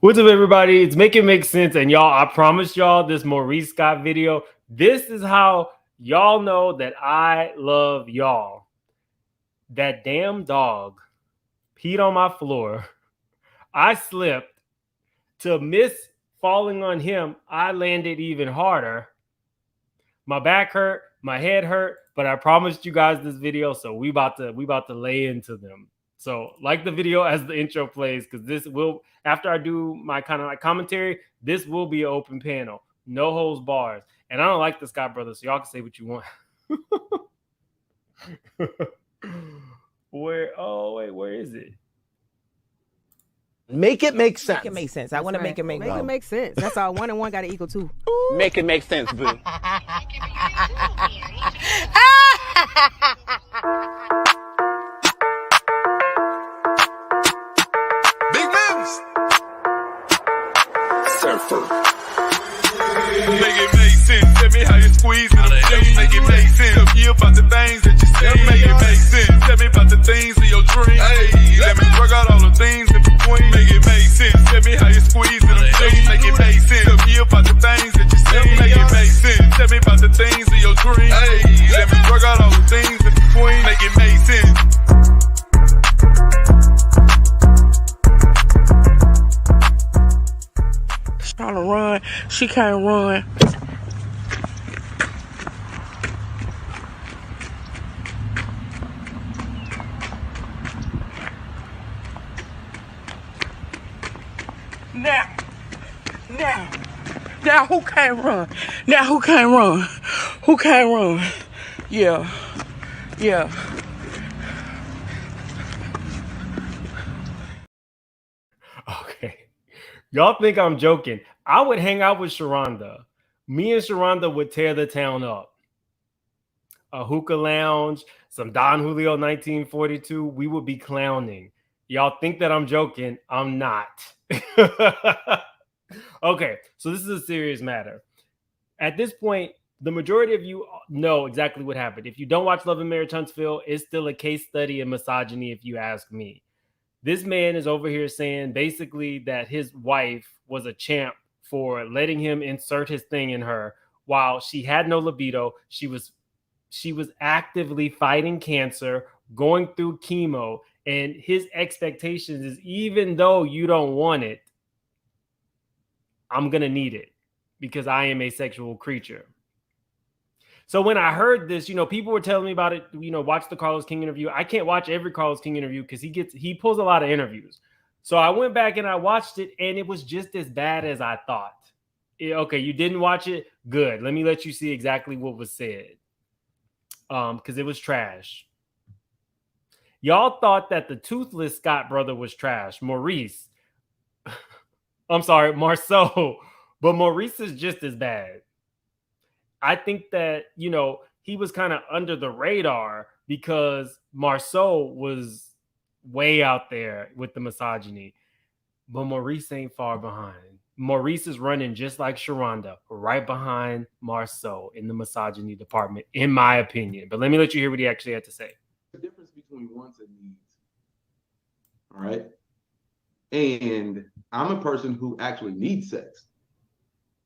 What's up, everybody? It's Make It Make Sense. And y'all, I promise y'all this Maurice Scott video. This is how y'all know that I love y'all. That damn dog peed on my floor. I slipped. To miss falling on him, I landed even harder. My back hurt, my head hurt, but I promised you guys this video, so we about to lay into them. So like the video as the intro plays, because this will, after I do my kind of like commentary, this will be an open panel, no holds bars. And I don't like the Scott brothers, so y'all can say what you want. Where is it? Make it make sense. Make it make sense. I want to make it make sense. Make it make sense. That's all. 1 and 1 got to equal 2. Make it make sense, boo. Big moves. Surfer. Make it make sense. Tell me how you squeeze it. Make it make sense. Tell me about the things that you see. Make it make sense. Tell me about the things of your dreams. Hey, let me work out all the things in between. Make it make sense. Tell me how you squeeze it. Make it make sense. Tell me about the things that you see. Make it make sense. Tell me about the things of your dreams. Hey, let me work out all the things in between. Make it make sense. Trying to run, she can't run. Now who can't run? Now who can't run? Who can't run? Yeah. Okay. Y'all think I'm joking. I would hang out with Sharonda. Me and Sharonda would tear the town up. A hookah lounge, some Don Julio 1942. We would be clowning. Y'all think that I'm joking. I'm not. Okay, so this is a serious matter. At this point, the majority of you know exactly what happened. If you don't watch Love and Marriage Huntsville, it's still a case study in misogyny if you ask me. This man is over here saying basically that his wife was a champ for letting him insert his thing in her while she had no libido. She was actively fighting cancer, going through chemo, and his expectations is even though you don't want it, I'm going to need it because I am a sexual creature. So when I heard this, people were telling me about it, watch the Carlos King interview. I can't watch every Carlos King interview because he pulls a lot of interviews. So I went back and I watched it and it was just as bad as I thought. Okay, you didn't watch it? Good. Let me let you see exactly what was said. Because it was trash. Y'all thought that the toothless Scott brother was trash. Maurice. I'm sorry, Marceau. But Maurice is just as bad. I think that, he was kind of under the radar because Marceau was way out there with the misogyny. But Maurice ain't far behind. Maurice is running just like Sharonda, right behind Marceau in the misogyny department, in my opinion. But let me let you hear what he actually had to say. The difference between wants and needs. All right. And I'm a person who actually needs sex,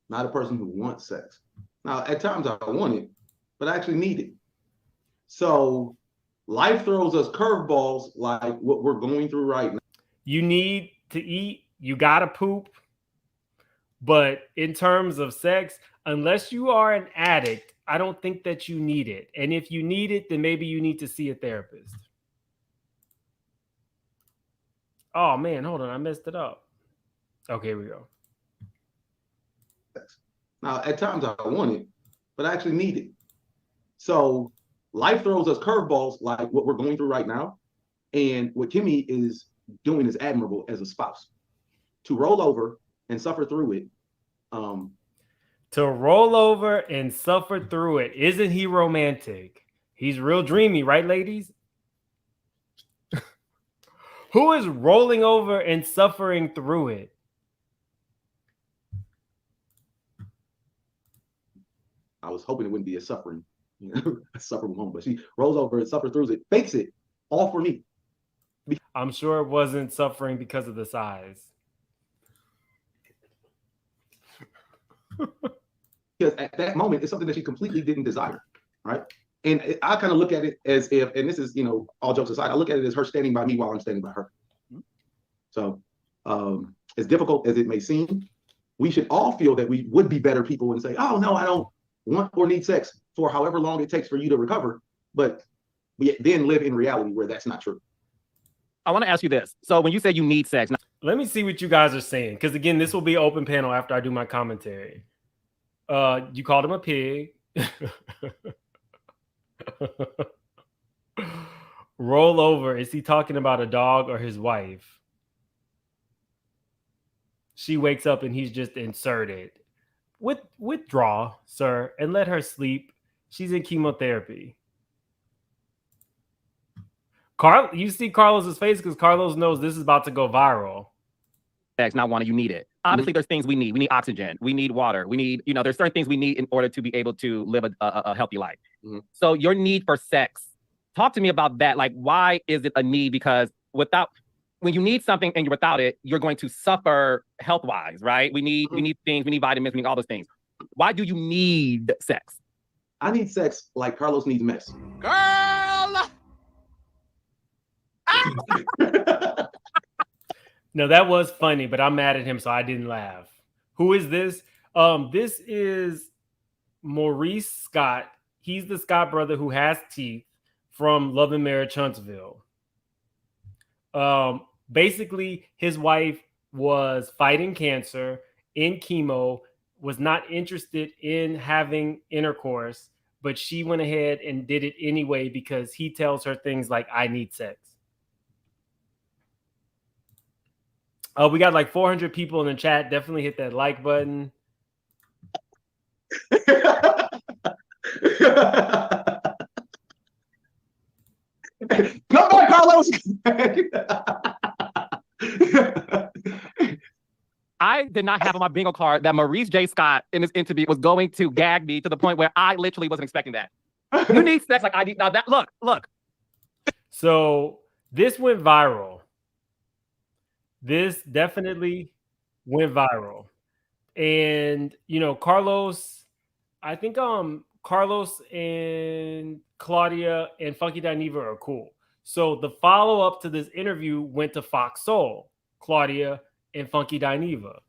not a person who wants sex. Now, at times I want it, but I actually need it. So life throws us curveballs like what we're going through right now. You need to eat, you gotta poop. But in terms of sex, unless you are an addict, I don't think that you need it. And if you need it, then maybe you need to see a therapist. Oh, man, hold on. I messed it up. Okay, here we go. Now, at times I want it, but I actually need it. So life throws us curveballs like what we're going through right now. And what Kimmy is doing is admirable as a spouse. To roll over and suffer through it. To roll over and suffer through it. Isn't he romantic? He's real dreamy, right, ladies? Who is rolling over and suffering through it? I was hoping it wouldn't be a suffering home, but she rolls over and suffers through it, fakes it, all for me. I'm sure it wasn't suffering because of the size. Because at that moment, it's something that she completely didn't desire, right? And I kind of look at it as if, and this is, all jokes aside, I look at it as her standing by me while I'm standing by her. So as difficult as it may seem, we should all feel that we would be better people and say, oh, no, I don't want or need sex for however long it takes for you to recover. But we then live in reality where that's not true. I want to ask you this. So when you say you need sex. Let me see what you guys are saying. Because again, this will be open panel after I do my commentary. You called him a pig. Roll over. Is he talking about a dog or his wife? She wakes up and he's just inserted. Withdraw, sir, and let her sleep. She's in chemotherapy. You see Carlos's face because Carlos knows this is about to go viral. Sex, not wanting, you need it. Obviously, there's things we need. We need oxygen. We need water. We need, there's certain things we need in order to be able to live a healthy life. So your need for sex, talk to me about that. Like, why is it a need? Because when you need something and you're without it, you're going to suffer health-wise, right? We need things, we need vitamins, we need all those things. Why do you need sex? I need sex like Carlos needs mess. Girl! No, that was funny, but I'm mad at him, so I didn't laugh. Who is this? This is Maurice Scott. He's the Scott brother who has teeth from Love and Marriage Huntsville. Basically, his wife was fighting cancer in chemo, was not interested in having intercourse, but she went ahead and did it anyway because he tells her things like, I need sex. We got like 400 people in the chat. Definitely hit that like button. Come on, Carlos. I did not have on my bingo card that Maurice J. Scott in this interview was going to gag me to the point where I literally wasn't expecting that. You need sex like I need. Now that look. So this went viral. This definitely went viral. And, Carlos, I think Carlos and Claudia and Funky Dineva are cool. So the follow-up to this interview went to Fox Soul, Claudia and Funky Dineva.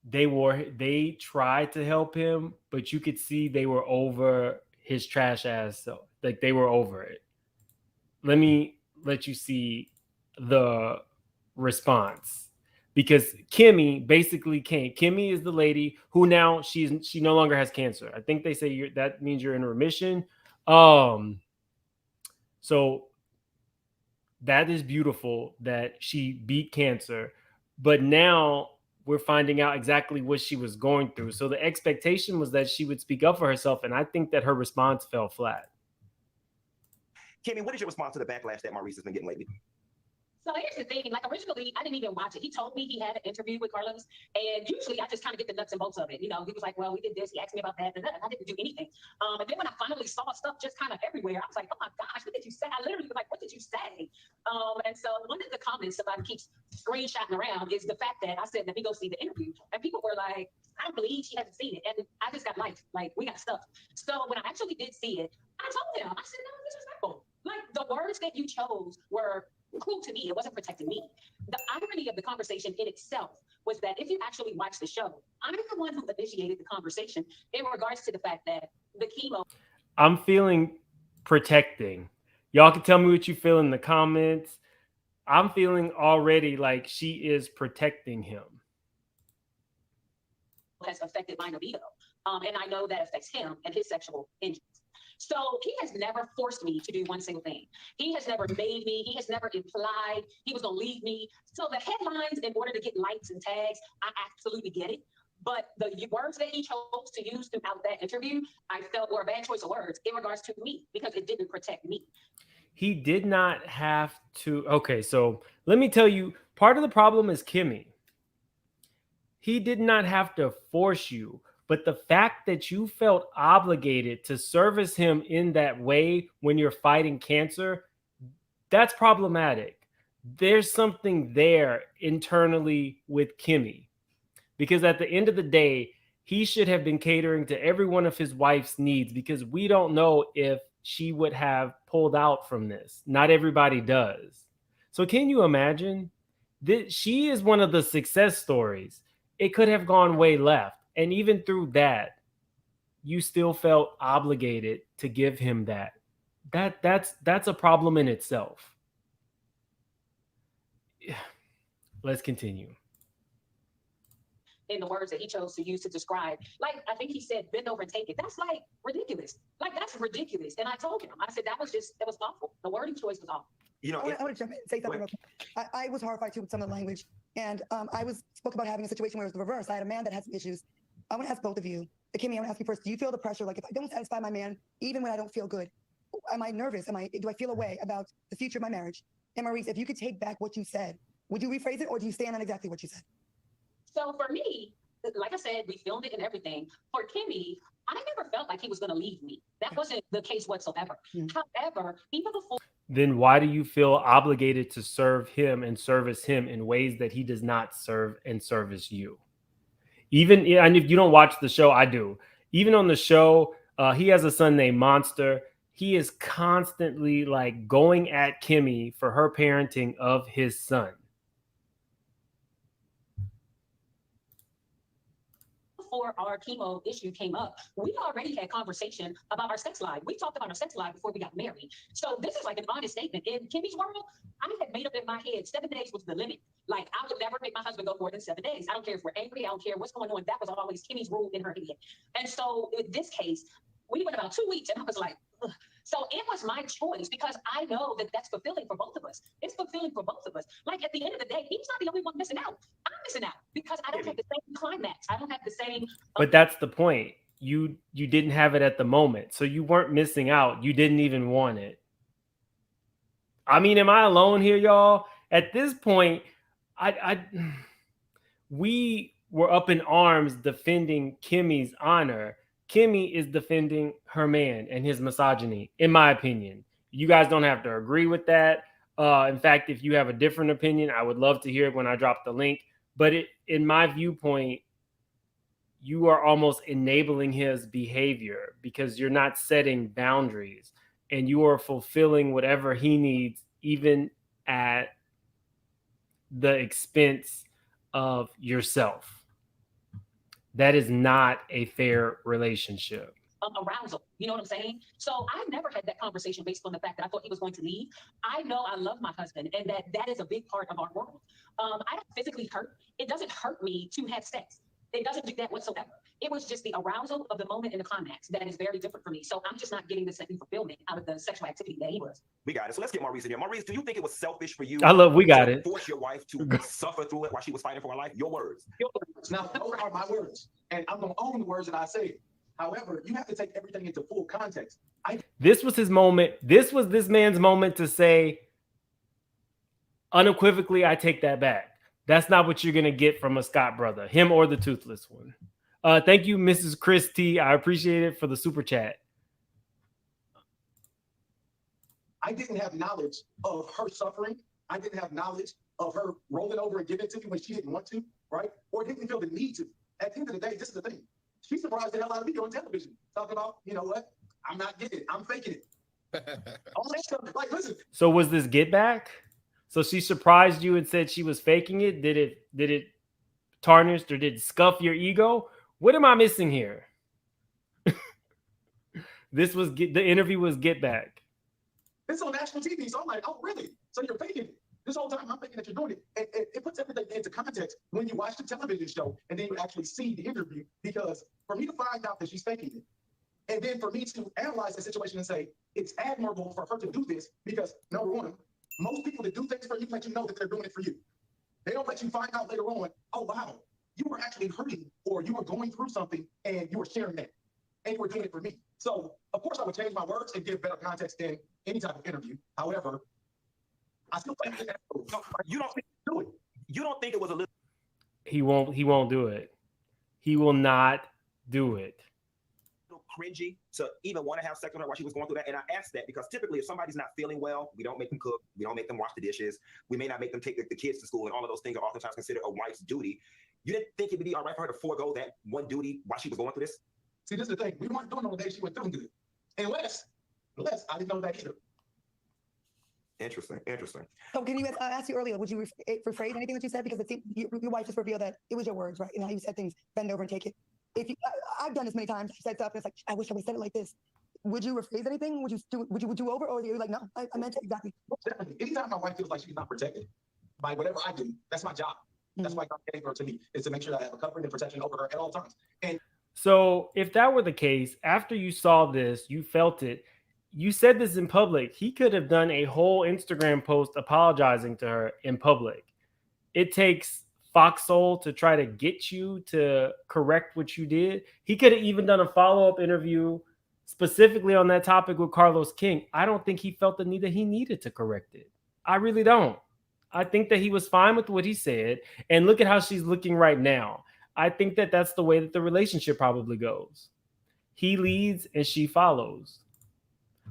They tried to help him, but you could see they were over his trash ass. So like they were over it. Let me let you see the response, because Kimmy basically came. Kimmy is the lady who now she no longer has cancer. I think they say that means you're in remission. So that is beautiful that she beat cancer, but now we're finding out exactly what she was going through. So the expectation was that she would speak up for herself, and I think that her response fell flat. Kimmy, what is your response to the backlash that Maurice has been getting lately? So here's the thing, like originally, I didn't even watch it. He told me he had an interview with Carlos, and usually I just kind of get the nuts and bolts of it. He was like, well, we did this. He asked me about that, and I didn't do anything. And then when I finally saw stuff just kind of everywhere, I was like, oh my gosh, what did you say? I literally was like, what did you say? And so one of the comments somebody keeps screenshotting around is the fact that I said, let me go see the interview. And people were like, I don't believe she hasn't seen it. And I just got life. Like, we got stuff. So when I actually did see it, I told him, I said, no, this is disrespectful. Like, the words that you chose were cool to me. It wasn't protecting me. The irony of the conversation in itself was that if you actually watch the show, I'm the one who initiated the conversation in regards to the fact that the chemo. I'm feeling protecting. Y'all can tell me what you feel in the comments. I'm feeling already like she is protecting him. Has affected my libido. And I know that affects him and his sexual interests. So he has never forced me to do one single thing. He has never made me. He has never implied he was going to leave me. So the headlines, in order to get likes and tags, I absolutely get it. But the words that he chose to use throughout that interview, I felt were a bad choice of words in regards to me because it didn't protect me. He did not have to. Okay, so let me tell you, part of the problem is Kimmy. He did not have to force you. But the fact that you felt obligated to service him in that way when you're fighting cancer, that's problematic. There's something there internally with Kimmy. because at the end of the day, he should have been catering to every one of his wife's needs, because we don't know if she would have pulled out from this. Not everybody does. So can you imagine that she is one of the success stories? It could have gone way left. And even through that, you still felt obligated to give him that. That's a problem in itself. Let's continue. In the words that he chose to use to describe, like, I think he said, bend over and take it. That's like ridiculous. Like, that's ridiculous. And I told him, I said, that was awful. The wording choice was awful. You know, I want to jump in and say something real quick. I was horrified too with some of the language. And spoke about having a situation where it was the reverse. I had a man that had some issues. I want to ask both of you. Kimmy, I want to ask you first, do you feel the pressure? Like, if I don't satisfy my man, even when I don't feel good, am I nervous? Do I feel a way about the future of my marriage? And Maurice, if you could take back what you said, would you rephrase it, or do you stand on exactly what you said? So for me, like I said, we filmed it and everything. For Kimmy, I never felt like he was going to leave me. That wasn't the case whatsoever. However, even before. Then why do you feel obligated to serve him and service him in ways that he does not serve and service you? Even, and if you don't watch the show, I do. Even on the show, he has a son named Monster. He is constantly like going at Kimmy for her parenting of his son. Before our chemo issue came up, we already had conversation about our sex life. We talked about our sex life before we got married. So this is like an honest statement. In Kimmy's world, I had made up in my head 7 days was the limit. Like, I would never make my husband go more than 7 days. I don't care if we're angry. I don't care what's going on. That was always Kimmy's rule in her head. And so in this case, we went about 2 weeks and I was like, ugh. So it was my choice, because I know that that's fulfilling for both of us. It's fulfilling for both of us. Like, at the end of the day, he's not the only one missing out. I'm missing out because I don't have the same climax. I don't have the same. But that's the point. You didn't have it at the moment. So you weren't missing out. You didn't even want it. I mean, am I alone here, y'all? At this point, we were up in arms defending Kimmy's honor. Kimmy is defending her man and his misogyny, in my opinion. You guys don't have to agree with that. In fact, if you have a different opinion, I would love to hear it when I drop the link. But in my viewpoint, you are almost enabling his behavior because you're not setting boundaries and you are fulfilling whatever he needs, even at the expense of yourself. That is not a fair relationship. Arousal, you know what I'm saying? So I never had that conversation based on the fact that I thought he was going to leave. I know I love my husband and that is a big part of our world. I don't physically hurt. It doesn't hurt me to have sex. It doesn't do that whatsoever. It was just the arousal of the moment in the climax that is very different for me. So I'm just not getting the same fulfillment out of the sexual activity that he was. We got it. So let's get Maurice in here. Maurice, do you think it was selfish for you? We got to it. Force your wife to suffer through it while she was fighting for her life? Your words. Now, those are my words, and I'm going to own the words that I say. However, you have to take everything into full context. This was his moment. This was this man's moment to say, unequivocally, I take that back. That's not what you're going to get from a Scott brother, him or the toothless one. Thank you, Mrs. Chris T. I appreciate it for the super chat. I didn't have knowledge of her suffering. I didn't have knowledge of her rolling over and giving it to me when she didn't want to, right? Or didn't feel the need to. At the end of the day, this is the thing. She surprised the hell out of me on television, talking about, you know what? I'm not getting it. I'm faking it. All that stuff. Like, listen. So was this get back? So she surprised you and said she was faking it? Did it tarnish or did it scuff your ego? What am I missing here? The interview was get back. It's on national TV, so I'm like, oh, really? So you're faking it. This whole time I'm thinking that you're doing it. It puts everything into context when you watch the television show and then you actually see the interview. Because for me to find out that she's faking it, and then for me to analyze the situation and say, it's admirable for her to do this because, number one, most people that do things for you let you know that they're doing it for you. They don't let you find out later on, oh, wow, you were actually hurting or you were going through something and you were sharing that and you were doing it for me. So, of course, I would change my words and give better context in any type of interview. However, I still think that you don't do it. You don't think it was a little. He won't do it. He will not do it. Cringy to even want to have sex with her while she was going through that. And I asked that because typically if somebody's not feeling well, we don't make them cook, we don't make them wash the dishes, we may not make them take the kids to school, and all of those things are oftentimes considered a wife's duty. You didn't think it would be all right for her to forego that one duty while she was going through this? See, this is the thing. We weren't doing all the day she was doing good. Unless I didn't know that either. Interesting. So can you ask you earlier, would you rephrase anything that you said? Because it seemed, your wife just revealed that it was your words, right? And how you said things, bend over and take it. I've done this many times. I said stuff and it's like, I wish I would have said it like this. Would you rephrase anything? Would you do over? Or are you like, no, I meant it exactly. Definitely. Anytime my wife feels like she's not protected by whatever I do, that's my job. That's why God gave her to me, is to make sure that I have a covering and protection over her at all times. And so if that were the case, after you saw this, you felt it, you said this in public, he could have done a whole Instagram post apologizing to her in public. It takes Foxhole to try to get you to correct what you did. He could have even done a follow-up interview specifically on that topic with Carlos King. I don't think he felt the need that he needed to correct it. I really don't. I think that he was fine with what he said. And look at how she's looking right now. I think that that's the way that the relationship probably goes. He leads and she follows.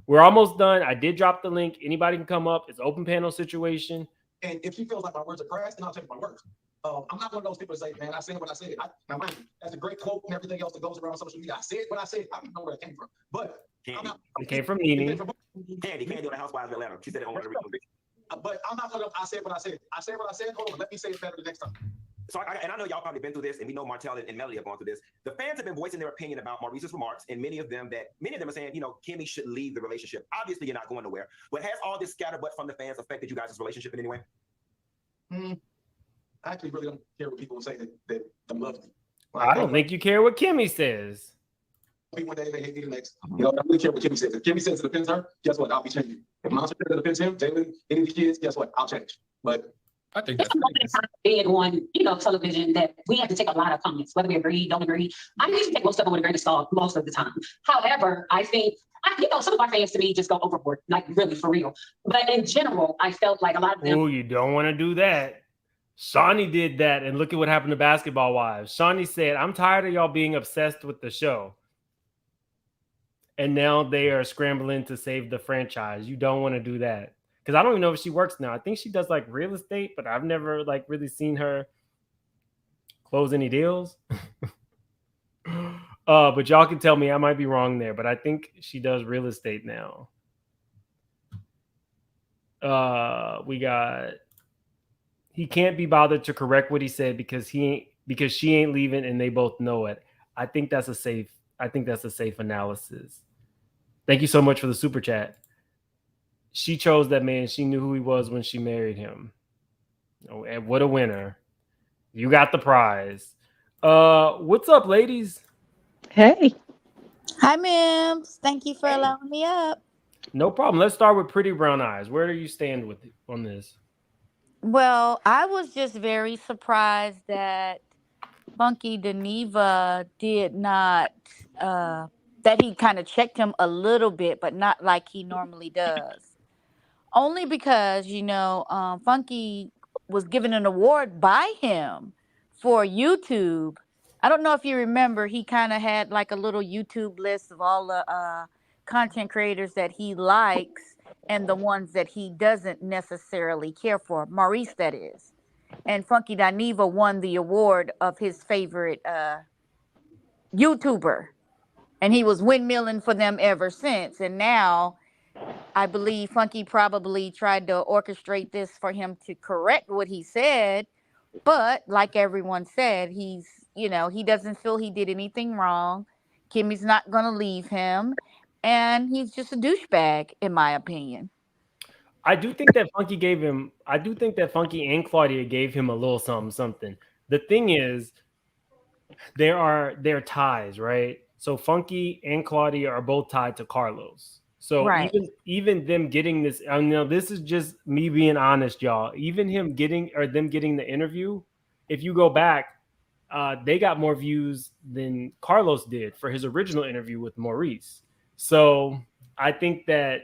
We're almost done. I did drop the link. Anybody can come up. It's open panel situation. And if she feels like my words are crass, then I'll take my words. I'm not one of those people that say, man, I said what I said. Now, mind you, that's a great quote and everything else that goes around social media. I said what I said. I don't know where it came from. But it came from Nene. Candy on the Housewives of Atlanta. She said it on the original video. But I'm not I said what I said. I said what I said. Hold on, let me say it better the next time. So, I know y'all probably been through this, and we know Martell and Melody have gone through this. The fans have been voicing their opinion about Maurice's remarks, and many of them are saying, Kimmy should leave the relationship. Obviously, you're not going nowhere. But has all this scatterbutt from the fans affected you guys' relationship in any way? I actually really don't care what people say that love me. I don't think you care what Kimmy says. One day they hate me the next. I don't really care what Kimmy says. If Kimmy says it offends her, guess what? I'll be changing. If Monster says it offends him, Jalen, any of the kids, guess what? I'll change. But I think that's big on television that we have to take a lot of comments, whether we agree, don't agree. I usually take most of them with a grain of salt most of the time. However, I think some of our fans to me just go overboard, like really for real. But in general, I felt like a lot of them. Oh, you don't want to do that. Shawnee did that, and look at what happened to Basketball Wives. Shawnee said, "I'm tired of y'all being obsessed with the show." And now they are scrambling to save the franchise. You don't want to do that. Because I don't even know if she works now. I think she does like real estate, but I've never like really seen her close any deals. But y'all can tell me I might be wrong there, but I think she does real estate now. He can't be bothered to correct what he said because she ain't leaving and they both know it. I think that's a safe analysis. Thank you so much for the super chat. She chose that man. She knew who he was when she married him. Oh, and what a winner. You got the prize. What's up, ladies? Hey. Hi, Mims. Thank you for allowing me up. No problem. Let's start with Pretty Brown Eyes. Where do you stand on this? Well, I was just very surprised that Funky Dineva did not, that he kind of checked him a little bit, but not like he normally does. Only because, Funky was given an award by him for YouTube. I don't know if you remember, he kind of had like a little YouTube list of all the content creators that he likes and the ones that he doesn't necessarily care for. Maurice, that is. And Funky Dineva won the award of his favorite YouTuber. And he was windmilling for them ever since. And now I believe Funky probably tried to orchestrate this for him to correct what he said. But like everyone said, he doesn't feel he did anything wrong. Kimmy's not going to leave him. And he's just a douchebag, in my opinion. I do think that Funky and Claudia gave him a little something. The thing is, they're ties, right? So Funky and Claudia are both tied to Carlos. So right. even them getting this, this is just me being honest, y'all. Even them getting the interview, if you go back, they got more views than Carlos did for his original interview with Maurice. So I think that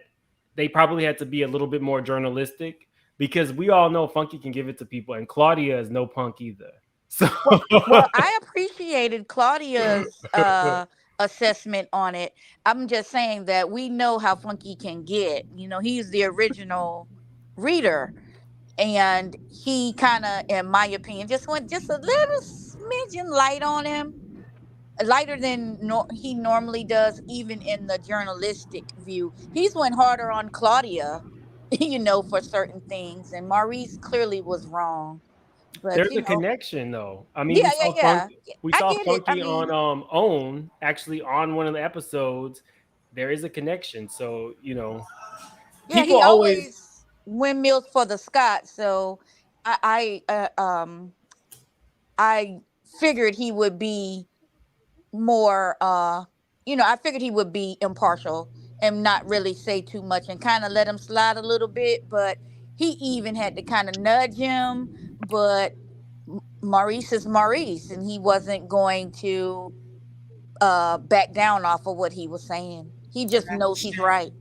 they probably had to be a little bit more journalistic because we all know Funky can give it to people, and Claudia is no punk either. So well, I appreciated Claudia's assessment on it. I'm just saying that we know how Funky can get. He's the original reader, and he kind of, in my opinion, just went just a little mention light on him, lighter than he normally does, even in the journalistic view. He's went harder on Claudia, for certain things, and Maurice clearly was wrong. But There's a connection though. I mean, yeah, yeah, yeah. We I saw get it. I Funky mean, on Own actually on one of the episodes. There is a connection. So, yeah, people he always always windmills for the Scott. So I figured he would be more I figured he would be impartial and not really say too much and kind of let him slide a little bit, but he even had to kind of nudge him. But Maurice is Maurice, and he wasn't going to back down off of what he was saying. He just knows he's right.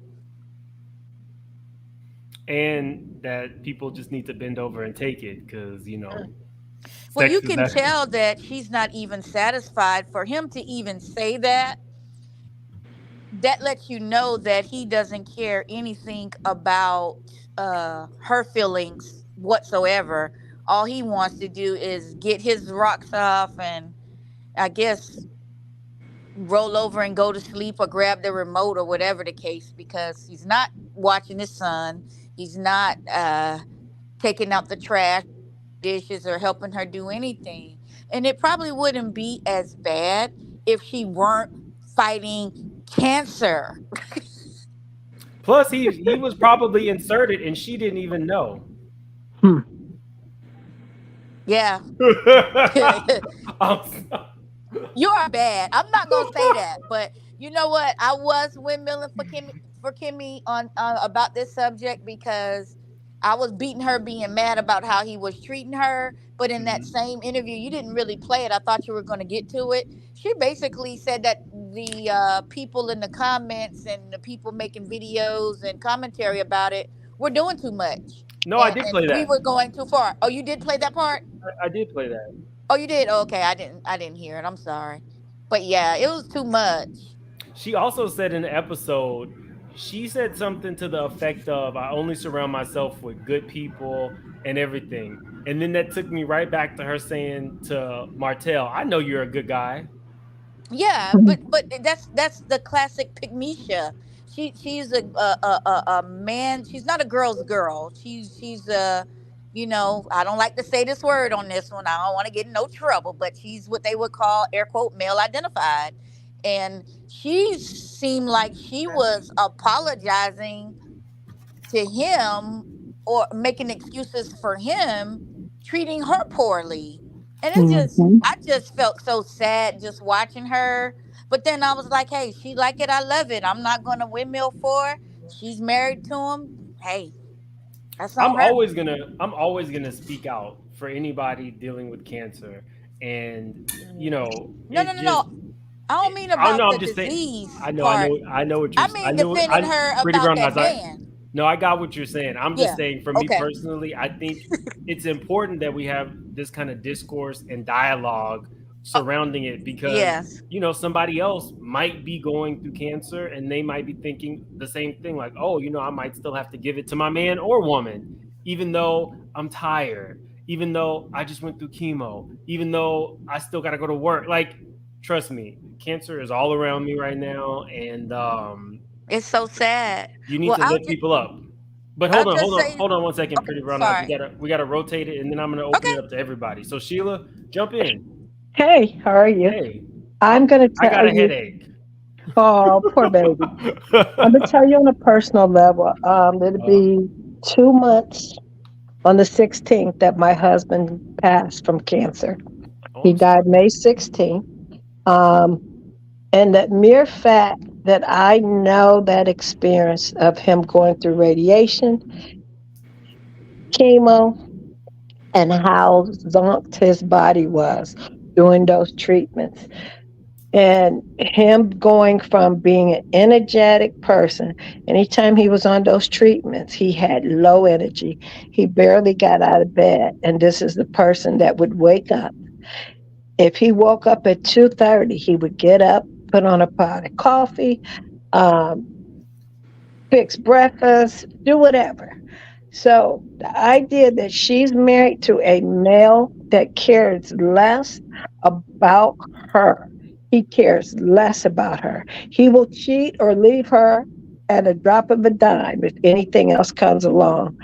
and that people just need to bend over and take it because Well, sex you is can that. tell that she's not even satisfied. For him to even say that, that lets you know that he doesn't care anything about her feelings whatsoever. All he wants to do is get his rocks off and, I guess, roll over and go to sleep or grab the remote or whatever the case, because he's not watching his son. He's not taking out the trash, dishes, or helping her do anything. And it probably wouldn't be as bad if she weren't fighting cancer. Plus, he was probably inserted and she didn't even know. Yeah. You are bad. I'm not gonna say that, but you know what? I was windmilling for Kimmy on about this subject, because I was beating her, being mad about how he was treating her. But in that same interview, you didn't really play it. I thought you were going to get to it. She basically said that the people in the comments and the people making videos and commentary about it were doing too much, No, I and, did play and we that. were going too far. Oh, you did play that part? I did play that. Oh, you did? Oh, okay, I didn't hear it. I'm sorry. But yeah, it was too much. She also said in the episode, she said something to the effect of, I only surround myself with good people and everything. And then that took me right back to her saying to Martell, I know you're a good guy. Yeah, but that's the classic Pygmesia. She's a man. She's not a girl's girl. She's I don't like to say this word on this one. I don't want to get in no trouble, but she's what they would call, air quote, male identified. And she seemed like she was apologizing to him or making excuses for him treating her poorly. And I just felt so sad just watching her. But then I was like, hey, she like it, I love it. I'm not gonna windmill for her. She's married to him. Hey, that's on her. I'm always gonna speak out for anybody dealing with cancer. And No, it no, no, just no. I don't mean I about know, I'm the just saying. disease I know part. what I you're. mean defending her Pretty about brown that eyes. man. No, I got what you're saying. I'm just Yeah. saying, for me Okay. personally, I think it's important that we have this kind of discourse and dialogue surrounding it, because Yes. somebody else might be going through cancer and they might be thinking the same thing, like, oh, I might still have to give it to my man or woman, even though I'm tired, even though I just went through chemo, even though I still got to go to work. Like, trust me, cancer is all around me right now, and It's so sad. you need Well, to lift people up. But I'll just say, hold on 1 second, okay, Pretty Brown Eyes. sorry. We gotta rotate it, and then I'm gonna open Okay. it up to everybody. So Sheila, jump in. Hey, how are you? Hey, I'm going to I got tell a you. headache. Oh, poor baby. I'm going to tell you on a personal level. It'll be 2 months on the 16th that my husband passed from cancer. He died May 16th. And that mere fact that I know that experience of him going through radiation, chemo, and how zonked his body was doing those treatments. And him going from being an energetic person, anytime he was on those treatments, he had low energy. He barely got out of bed. And this is the person that would wake up. If he woke up at 2:30, he would get up, put on a pot of coffee, fix breakfast, do whatever. So the idea that she's married to a male that cares less about her, he cares less about her. He will cheat or leave her at a drop of a dime if anything else comes along.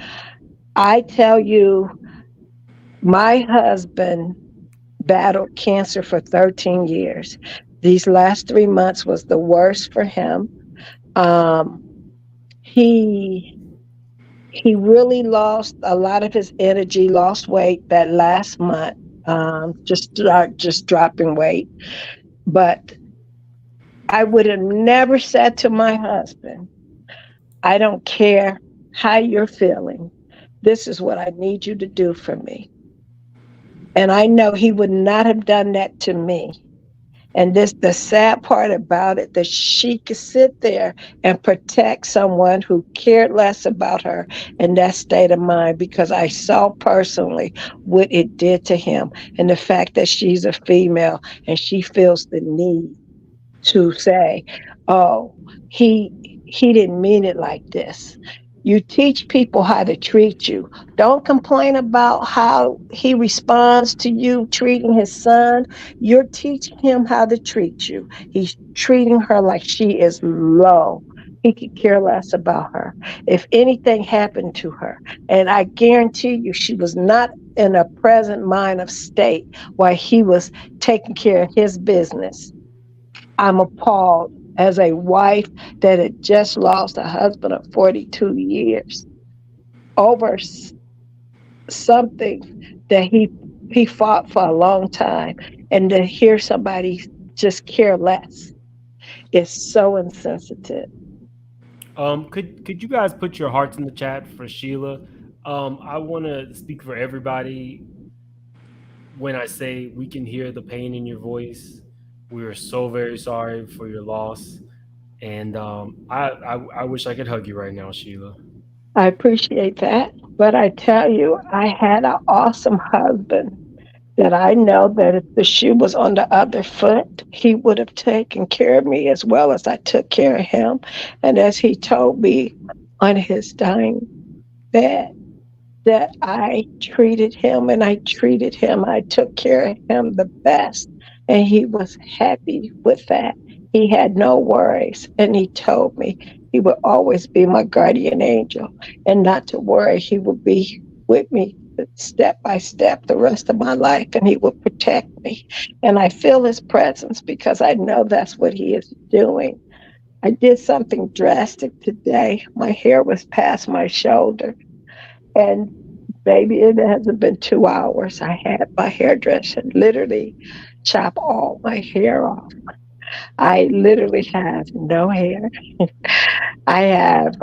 I tell you, my husband battled cancer for 13 years. These last 3 months was the worst for him. Um, he he really lost a lot of his energy, lost weight that last month. Just dropping weight. But I would have never said to my husband, I don't care how you're feeling. This is what I need you to do for me. And I know he would not have done that to me. And this the sad part about it, that she could sit there and protect someone who cared less about her in that state of mind, because I saw personally what it did to him, and the fact that she's a female and she feels the need to say, oh, he didn't mean it like this. You teach people how to treat you. Don't complain about how he responds to you treating his son. You're teaching him how to treat you. He's treating her like she is low. He could care less about her. If anything happened to her, and I guarantee you she was not in a present mind of state while he was taking care of his business. I'm appalled as a wife that had just lost a husband of 42 years over something that he fought for a long time, and to hear somebody just care less is so insensitive. Could you guys put your hearts in the chat for Sheila? I want to speak for everybody when I say we can hear the pain in your voice. We are so very sorry for your loss, and I wish I could hug you right now, Sheila. I appreciate that, but I tell you, I had an awesome husband that I know that if the shoe was on the other foot, he would have taken care of me as well as I took care of him. And as he told me on his dying bed, that I treated him and I treated him. I took care of him the best. And he was happy with that. He had no worries. And he told me he would always be my guardian angel and not to worry. He would be with me step by step the rest of my life, and he would protect me. And I feel his presence because I know that's what he is doing. I did something drastic today. My hair was past my shoulder. And baby, it hasn't been 2 hours. I had my hairdresser literally chop all my hair off. I literally have no hair. I have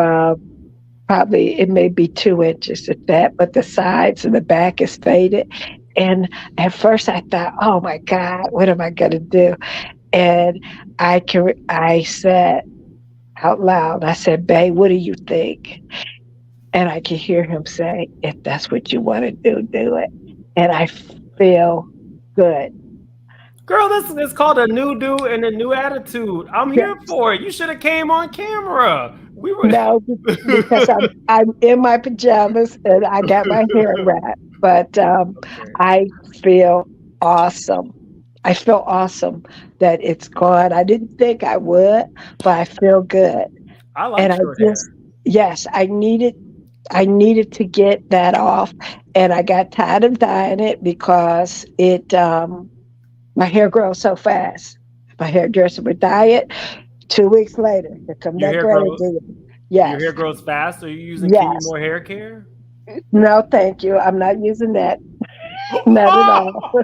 probably, it may be 2 inches at that, but the sides and the back is faded. And at first I thought, oh my God, what am I going to do? And I said out loud, I said, babe, what do you think? And I can hear him say, if that's what you want to do it. And I feel good. Girl, this is called a new do and a new attitude. I'm here for it. You should have came on camera. We were No, because I'm in my pajamas and I got my hair wrapped. But I feel awesome. I feel awesome that it's gone. I didn't think I would, but I feel good. I like your hair. Yes, I needed to get that off, and I got tired of dyeing it because my hair grows so fast. My hairdresser would dye it. 2 weeks later, here come that gray again. Yes. Your hair grows fast, so you're using Kimmy more hair care? No, thank you. I'm not using that. Not at all.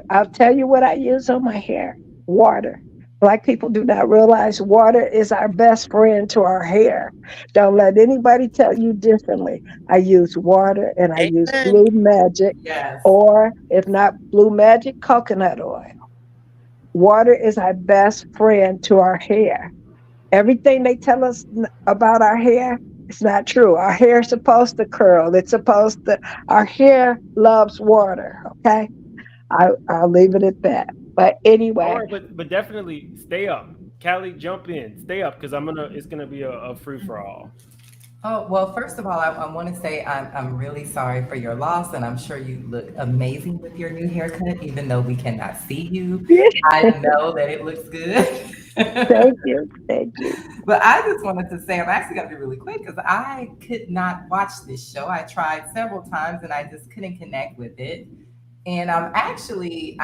I'll tell you what I use on my hair. Water. Black people do not realize water is our best friend to our hair. Don't let anybody tell you differently. I use water and I use Blue Magic, or if not Blue Magic, coconut oil. Water is our best friend to our hair. Everything they tell us about our hair, it's not true. Our hair is supposed to curl. Our hair loves water, okay? I'll leave it at that. But anyway. All right, but definitely stay up. Callie, jump in. Stay up because it's gonna be a free for all. Oh, well, first of all, I want to say I'm really sorry for your loss, and I'm sure you look amazing with your new haircut, even though we cannot see you. I know that it looks good. Thank you. Thank you. But I just wanted to say, I'm actually going to be really quick because I could not watch this show. I tried several times and I just couldn't connect with it. And I actually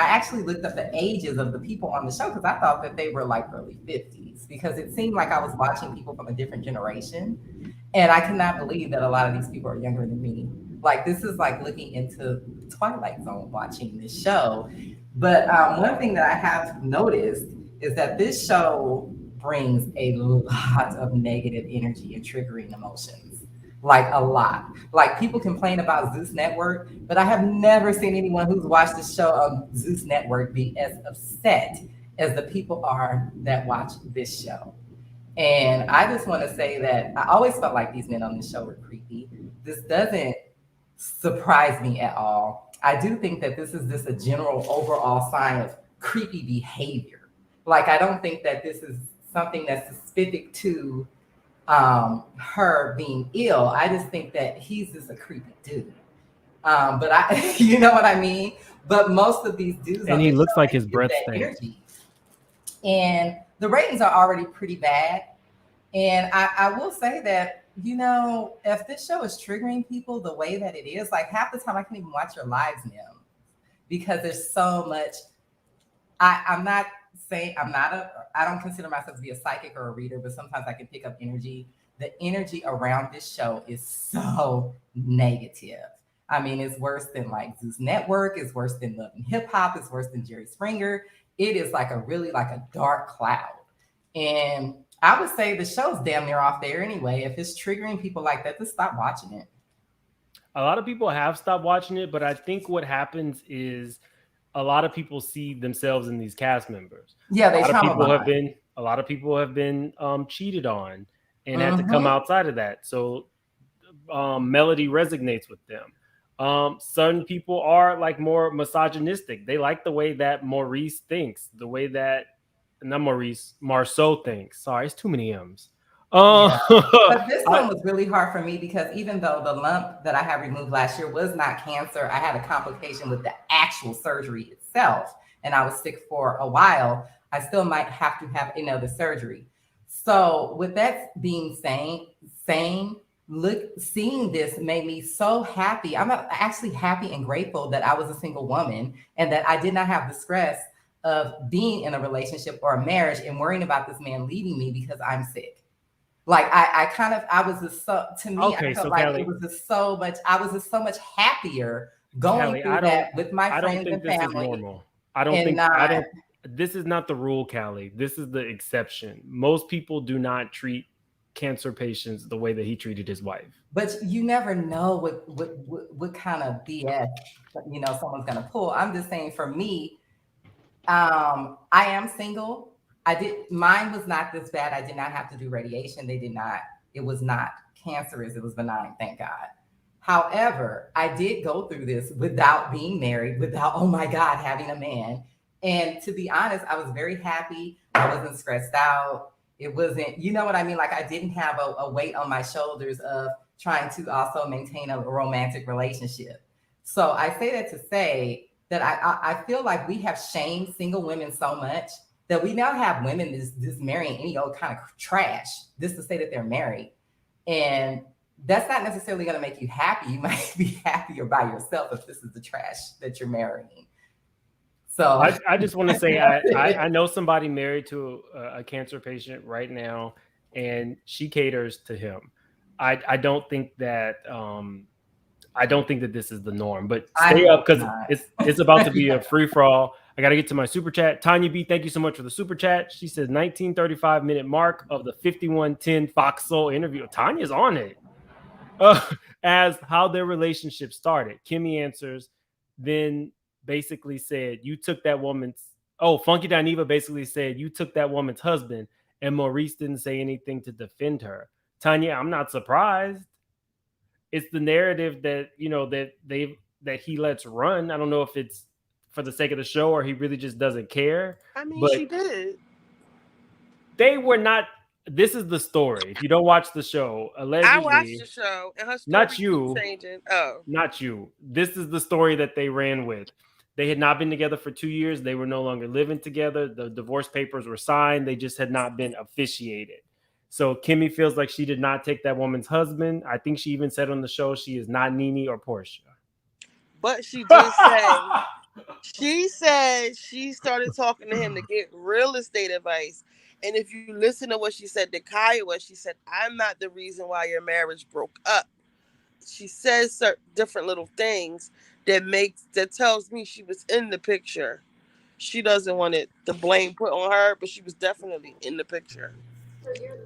looked up the ages of the people on the show because I thought that they were like early 50s because it seemed like I was watching people from a different generation. And I cannot believe that a lot of these people are younger than me. Like, this is like looking into Twilight Zone watching this show. But one thing that I have noticed is that this show brings a lot of negative energy and triggering emotions. Like, a lot. Like, people complain about Zeus Network, but I have never seen anyone who's watched the show on Zeus Network be as upset as the people are that watch this show. And I just want to say that I always felt like these men on the show were creepy. This doesn't surprise me at all. I do think that this is just a general overall sign of creepy behavior. Like, I don't think that this is something that's specific to her being ill. I just think that he's just a creepy dude. But I, you know what I mean? But most of these dudes, and he looks like his breath stinks. And the ratings are already pretty bad. And I will say that, you know, if this show is triggering people the way that it is, like half the time I can't even watch your lives now because there's so much. I'm not saying I don't consider myself to be a psychic or a reader, but sometimes I can pick up energy. The energy around this show is so negative. I mean, it's worse than like Zeus Network, it's worse than Love and Hip Hop, it's worse than Jerry Springer. It is like a dark cloud. And I would say the show's damn near off there anyway. If it's triggering people like that, just stop watching it. A lot of people have stopped watching it, but I think what happens is a lot of people see themselves in these cast members. Yeah, a lot of people have been cheated on and had to come outside of that. So Melody resonates with them. Certain people are like more misogynistic. They like the way that Maurice thinks, the way that Marceau thinks. Sorry, it's too many M's. But this one was really hard for me because even though the lump that I had removed last year was not cancer, I had a complication with the actual surgery itself, and I was sick for a while. I still might have to have another surgery. So with that being seeing this made me so happy. I'm actually happy and grateful that I was a single woman and that I did not have the stress of being in a relationship or a marriage and worrying about this man leaving me because I'm sick. Like I was just so, to me, okay, I felt so like Callie, it was just so much. I was just so much happier going through that with my friends and family. I don't think this is normal. I don't. This is not the rule, Callie. This is the exception. Most people do not treat cancer patients the way that he treated his wife. But you never know what kind of BS someone's gonna pull. I'm just saying, for me, I am single. Mine was not this bad. I did not have to do radiation. It was not cancerous. It was benign, thank God. However, I did go through this without being married, without, oh my God, having a man. And to be honest, I was very happy. I wasn't stressed out. It wasn't, you know what I mean? Like, I didn't have a weight on my shoulders of trying to also maintain a romantic relationship. So I say that to say that I feel like we have shamed single women so much that we now have women just marrying any old kind of trash just to say that they're married. And that's not necessarily going to make you happy. You might be happier by yourself if this is the trash that you're marrying. So I just want to say I know somebody married to a cancer patient right now, and she caters to him. I don't think that this is the norm, but stay up because it's about to be a free for all. I got to get to my super chat. Tanya B, thank you so much for the super chat. She says 19:35 mark of the 5110 Fox Soul interview. Tanya's on it. As how their relationship started. Kimmy answers, then basically said, you took that woman's, Funky Dineva basically said, you took that woman's husband, and Maurice didn't say anything to defend her. Tanya, I'm not surprised. It's the narrative that, that he lets run. I don't know if it's for the sake of the show or he really just doesn't care. I mean, but she did. They were not. This is the story. If you don't watch the show, I allegedly, watched the show, and her story not keeps you, changing. Oh, not you. This is the story that they ran with. They had not been together for 2 years. They were no longer living together. The divorce papers were signed. They just had not been officiated. So Kimmy feels like she did not take that woman's husband. I think she even said on the show she is not Nene or Portia. but she did say she said she started talking to him to get real estate advice. And if you listen to what she said to Kiowa, she said, "I'm not the reason why your marriage broke up." She says certain different little things that tells me she was in the picture. She doesn't want the blame put on her, but she was definitely in the picture.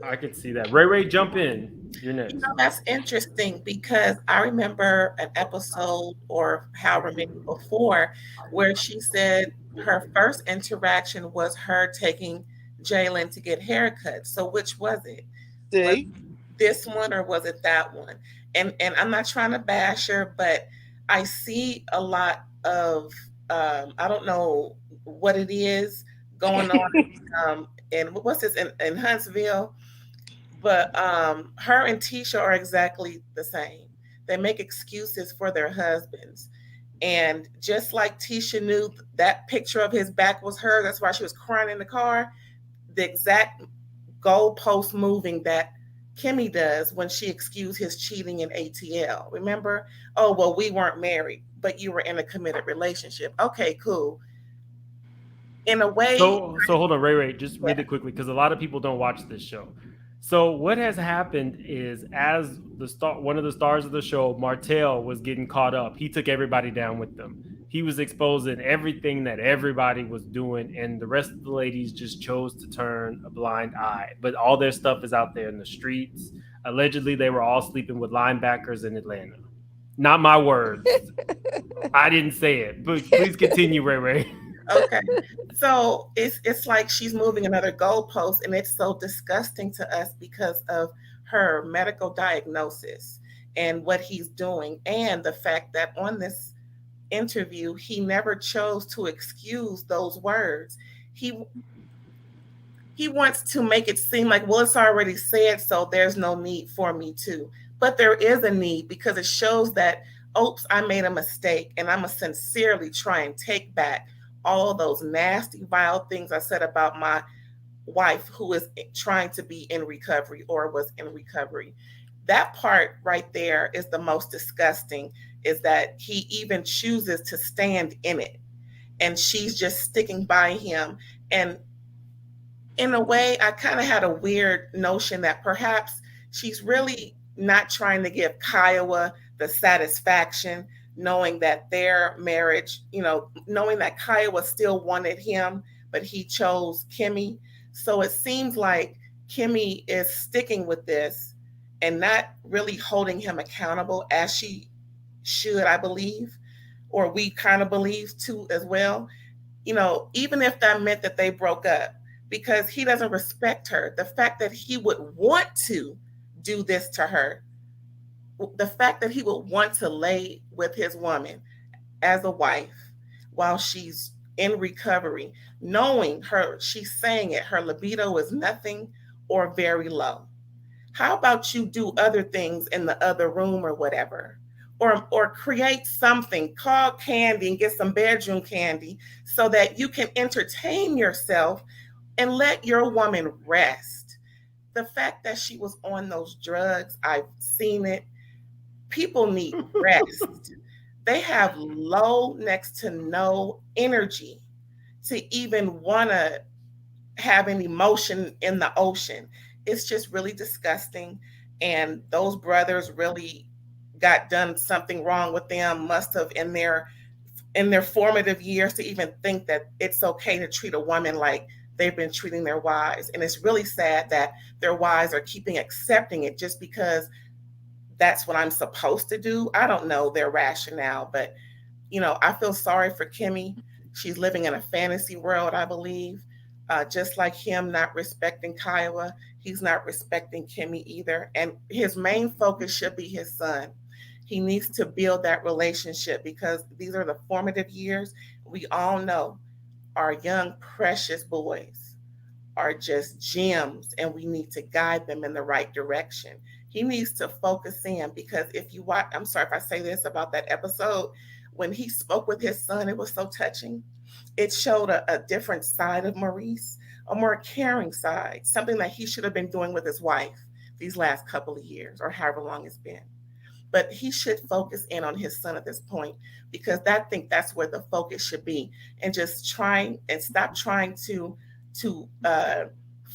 I could see that. Ray, jump in. You're next. That's interesting because I remember an episode or however many before where she said her first interaction was her taking Jalen to get haircuts. So which was it? Was See? this one or was it that one? And I'm not trying to bash her, but I see a lot of I don't know what it is going on in what's this in Huntsville, but her and Tisha are exactly the same. They make excuses for their husbands. And just like Tisha knew that picture of his back was her, that's why she was crying in the car, the exact goalpost moving that Kimmy does when she excused his cheating in ATL. Remember? Oh, well, we weren't married, but you were in a committed relationship. Okay, cool. In a way. So hold on, Ray, just really quickly, because a lot of people don't watch this show. So what has happened is, as one of the stars of the show, Martell, was getting caught up, he took everybody down with them. He was exposing everything that everybody was doing, and the rest of the ladies just chose to turn a blind eye. But all their stuff is out there in the streets. Allegedly, they were all sleeping with linebackers in Atlanta. Not my words. I didn't say it. But please continue, Ray. Okay. So it's like she's moving another goalpost, and it's so disgusting to us because of her medical diagnosis and what he's doing, and the fact that on this interview he never chose to excuse those words. He wants to make it seem like, well, it's already said, so there's no need for me to. But there is a need because it shows that, oops, I made a mistake, and I'm going to sincerely try and take back all those nasty, vile things I said about my wife who is trying to be in recovery or was in recovery. That part right there is the most disgusting, is that he even chooses to stand in it. And she's just sticking by him. And in a way, I kind of had a weird notion that perhaps she's really not trying to give Kiowa the satisfaction, knowing that their marriage, knowing that Kiowa still wanted him, but he chose Kimmy. So it seems like Kimmy is sticking with this and not really holding him accountable as she should, I believe, or we kind of believe too as well. Even if that meant that they broke up, because he doesn't respect her. The fact that he would want to do this to her, the fact that he would want to lay with his woman as a wife while she's in recovery, knowing she's saying it, her libido is nothing or very low. How about you do other things in the other room or whatever? Or create something, call Candy and get some bedroom candy so that you can entertain yourself and let your woman rest. The fact that she was on those drugs, I've seen it. People need rest. They have low next to no energy to even want to have an emotion in the ocean. It's just really disgusting. And those brothers really got done something wrong with them, must have in their formative years to even think that it's okay to treat a woman like they've been treating their wives. And it's really sad that their wives are keeping accepting it just because that's what I'm supposed to do. I don't know their rationale, but I feel sorry for Kimmy. She's living in a fantasy world, I believe. Just like him not respecting Kiowa, he's not respecting Kimmy either. And his main focus should be his son. He needs to build that relationship because these are the formative years. We all know our young, precious boys are just gems, and we need to guide them in the right direction. He needs to focus in, because if you watch, I'm sorry if I say this about that episode, when he spoke with his son, it was so touching. It showed a different side of Maurice, a more caring side, something that he should have been doing with his wife these last couple of years or however long it's been. But he should focus in on his son at this point, because I think that's where the focus should be, and just trying and stop trying to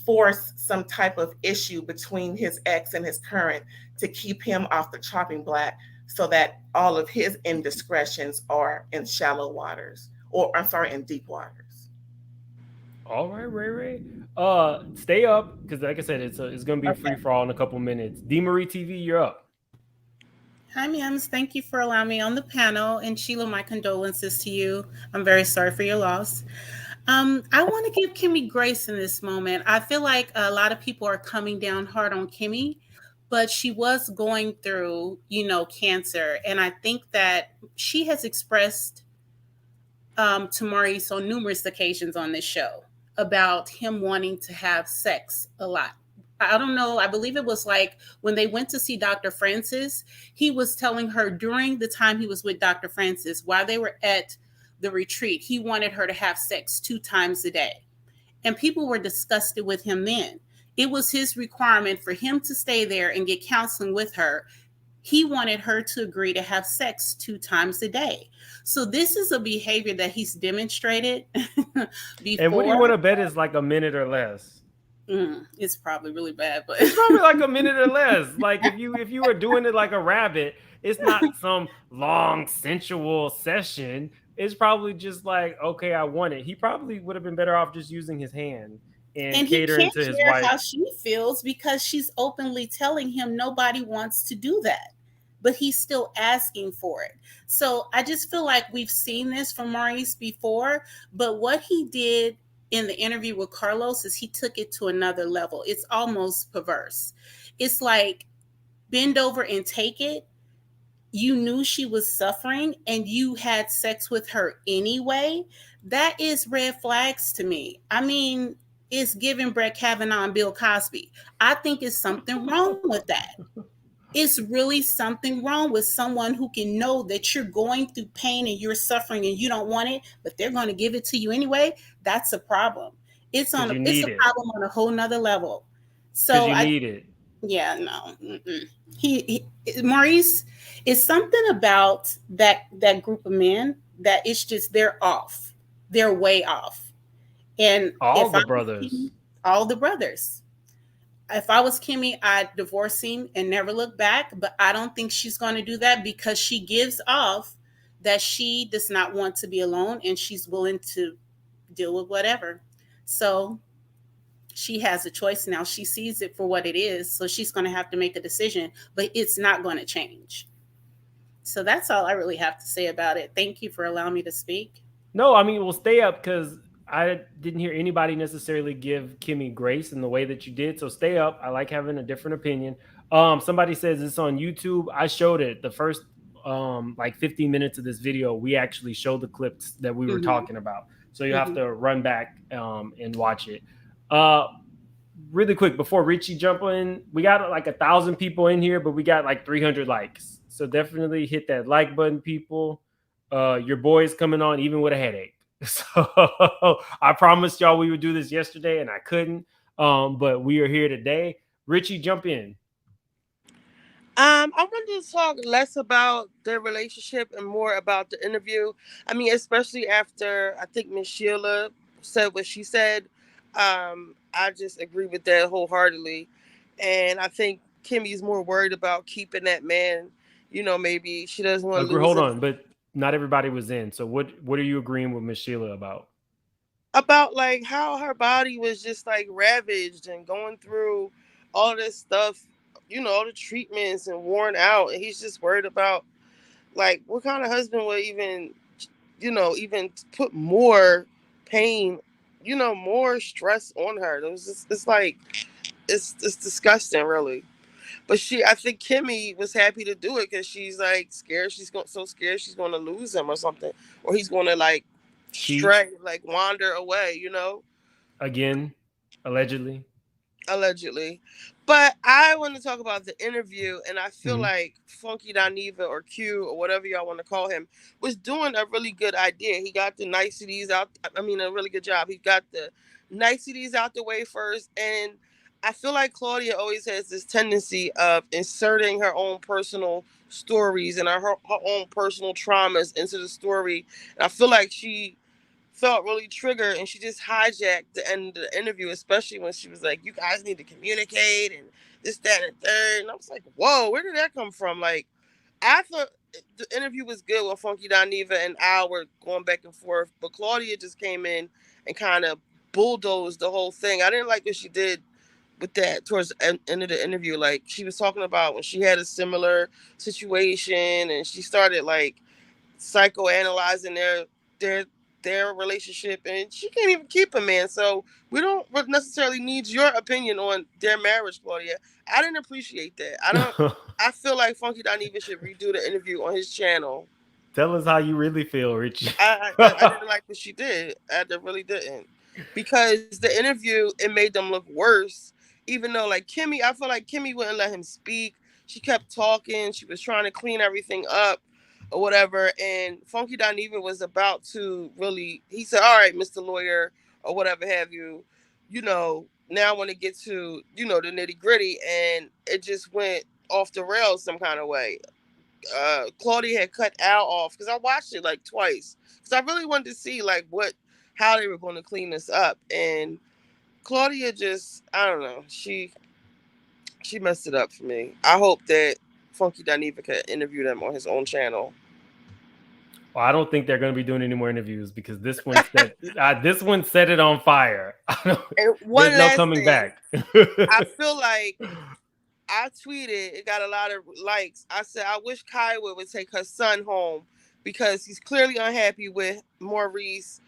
force some type of issue between his ex and his current to keep him off the chopping block, so that all of his indiscretions are in shallow waters, or I'm sorry, in deep waters. All right, Ray. Stay up, because like I said, it's gonna be a free for all in a couple minutes. D Marie TV, you're up. Hi, Mims. Thank you for allowing me on the panel. And Sheila, my condolences to you. I'm very sorry for your loss. I want to give Kimmy grace in this moment. I feel like a lot of people are coming down hard on Kimmy, but she was going through, cancer. And I think that she has expressed to Maurice on numerous occasions on this show about him wanting to have sex a lot. I don't know. I believe it was like when they went to see Dr. Francis, he was telling her during the time he was with Dr. Francis, while they were at the retreat, he wanted her to have sex 2 times a day. And people were disgusted with him then. It was his requirement for him to stay there and get counseling with her. He wanted her to agree to have sex 2 times a day. So this is a behavior that he's demonstrated before. And what do you want to bet is like a minute or less? It's probably really bad, but it's probably like a minute or less. Like if you were doing it like a rabbit, it's not some long sensual session. It's probably just like, okay, I want it. He probably would have been better off just using his hand and catering to his wife. How she feels, because she's openly telling him nobody wants to do that, but he's still asking for it. So I just feel like we've seen this from Maurice before, but what he did in the interview with Carlos is he took it to another level. It's almost perverse. It's like, bend over and take it. You knew she was suffering and you had sex with her anyway. That is red flags to me. I mean, it's giving Brett Kavanaugh and Bill Cosby. I think it's something wrong with that. It's really something wrong with someone who can know that you're going through pain and you're suffering and you don't want it, but they're going to give it to you anyway. That's a problem. It's a problem on a whole nother level. So you need it. Yeah, no. Maurice, is something about that group of men that it's just they're off. They're way off. And all the brothers. If I was Kimmy, I'd divorce him and never look back. But I don't think she's going to do that, because she gives off that she does not want to be alone and she's willing to deal with whatever. So she has a choice now. She sees it for what it is. So she's going to have to make a decision, but it's not going to change. So that's all I really have to say about it. Thank you for allowing me to speak. No, I mean, we'll stay up, because I didn't hear anybody necessarily give Kimmy grace in the way that you did. So stay up. I like having a different opinion. Somebody says it's on YouTube. I showed it. The first like 15 minutes of this video, we actually showed the clips that we were talking about. So you have to run back and watch it. Really quick, before Richie jump in, we got like 1,000 people in here, but we got like 300 likes. So definitely hit that like button, people. Your boy's coming on even with a headache. So I promised y'all we would do this yesterday and I couldn't. But we are here today. Richie, jump in. I wanted to talk less about their relationship and more about the interview. I mean, especially after I think Miss Sheila said what she said. I just agree with that wholeheartedly. And I think Kimmy's more worried about keeping that man. Maybe she doesn't want to lose Hold on, but not everybody was in. So what are you agreeing with Miss Sheila about? About like how her body was just like ravaged and going through all this stuff, all the treatments and worn out. And he's just worried about like what kind of husband would even put more pain, more stress on her. It's like, it's disgusting, really. But I think Kimmy was happy to do it because she's like scared. She's so scared she's going to lose him or something, or he's going to like stray, like wander away. Again. Allegedly. But I want to talk about the interview, and I feel Mhm. like Funky Dineva or Q or whatever y'all want to call him was doing a really good idea. He got the niceties out. I mean, a really good job. He got the niceties out the way first, and I feel like Claudia always has this tendency of inserting her own personal stories and her own personal traumas into the story. And I feel like she felt really triggered and she just hijacked the end of the interview, especially when she was like, you guys need to communicate and this, that, and third. And I was like, whoa, where did that come from? Like, I thought the interview was good when Funky Dineva and Al were going back and forth, but Claudia just came in and kind of bulldozed the whole thing. I didn't like what she did with that towards the end of the interview. Like, she was talking about when she had a similar situation and she started like psychoanalyzing their their relationship, and she can't even keep a man. So we don't necessarily need your opinion on their marriage, Claudia. I didn't appreciate that. I feel like Funky Dineva should redo the interview on his channel. Tell us how you really feel, Richie. I didn't like what she did. I really didn't, because the interview, it made them look worse. Even though, like Kimmy, I feel like Kimmy wouldn't let him speak. She kept talking. She was trying to clean everything up, or whatever. And Funky Dineva was about to really. He said, "All right, Mr. Lawyer, or whatever have you. You know, now I want to get to the nitty gritty," and it just went off the rails some kind of way. Claudia had cut Al off because I watched it like twice because I really wanted to see like how they were going to clean this up, and Claudia just, I don't know, she messed it up for me. I hope that Funky Dineva could interview them on his own channel. Well, I don't think they're going to be doing any more interviews because this one set it on fire. There's no coming back. I feel like I tweeted, it got a lot of likes. I said, I wish Kaiwa would take her son home because he's clearly unhappy with Maurice,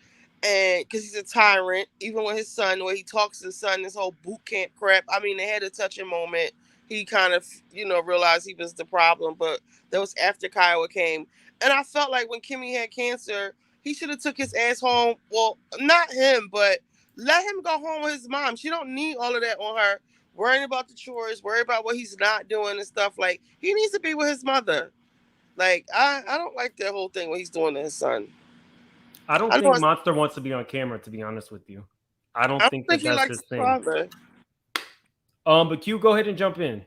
and because he's a tyrant, even with his son, the way he talks to his son, this whole boot camp crap. I mean, they had a touching moment. He kind of, realized he was the problem, but that was after Kaiwa came. And I felt like when Kimmy had cancer, he should have took his ass home. Well, not him, but let him go home with his mom. She don't need all of that on her, worrying about the chores, worry about what he's not doing and stuff. Like, he needs to be with his mother. Like, I don't like that whole thing what he's doing to his son. I don't think Monster wants to be on camera, to be honest with you. I don't think he that's likes his his thing. father. But Q, go ahead and jump in.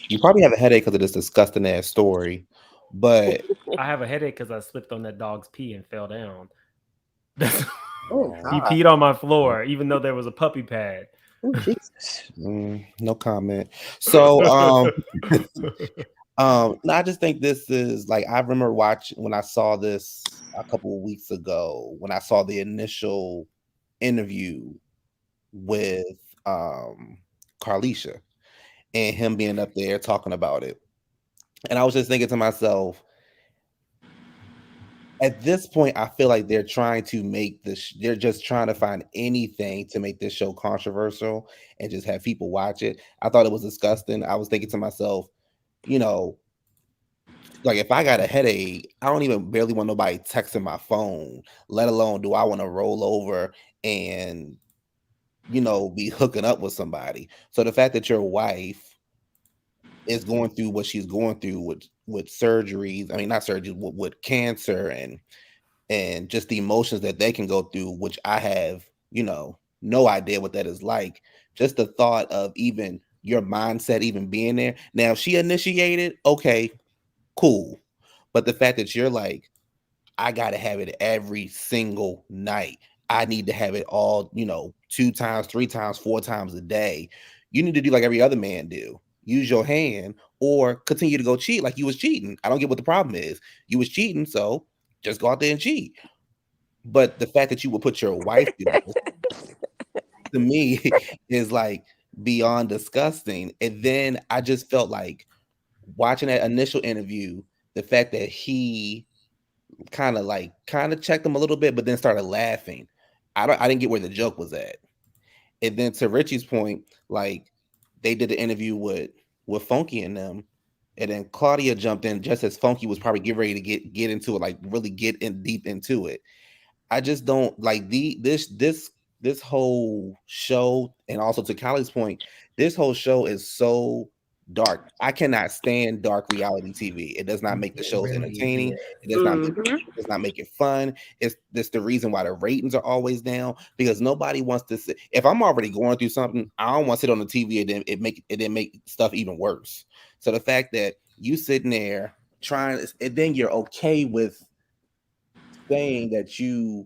You probably have a headache because of this disgusting ass story, but I have a headache because I slipped on that dog's pee and fell down. Oh, he peed on my floor, even though there was a puppy pad. Oh, Jesus. No comment. So, no, I just think this is like, I remember watching when I saw this a couple of weeks ago, when I saw the initial interview with Carlisha and him being up there talking about it. And I was just thinking to myself, at this point, I feel like they're trying to make this, they're just trying to find anything to make this show controversial and just have people watch it. I thought it was disgusting. I was thinking to myself, like if I got a headache, I don't even barely want nobody texting my phone, let alone do I want to roll over and, be hooking up with somebody. So the fact that your wife is going through what she's going through with surgeries, I mean, not surgeries, with cancer and just the emotions that they can go through, which I have, no idea what that is like. Just the thought of even your mindset even being there. Now, if she initiated, okay, cool. But the fact that you're like, I got to have it every single night. I need to have it all, 2 times, 3 times, 4 times a day. You need to do like every other man do. Use your hand or continue to go cheat like you was cheating. I don't get what the problem is. You was cheating, so just go out there and cheat. But the fact that you would put your wife through this, to me, is like beyond disgusting. And then I just felt like watching that initial interview, the fact that he kind of checked him a little bit, but then started laughing. I didn't get where the joke was at. And then to Richie's point, like they did the interview with Funky and them, and then Claudia jumped in just as Funky was probably getting ready to get into it, like really get in deep into it. I just don't like this whole show, and also to Kylie's point, this whole show is so dark. I cannot stand dark reality TV. It does not make the shows entertaining. It does not make it does not make it fun. It's that's the reason why the ratings are always down, because nobody wants to sit. If I'm already going through something, I don't want to sit on the TV and then make stuff even worse. So the fact that you sitting there trying, and then you're okay with saying that you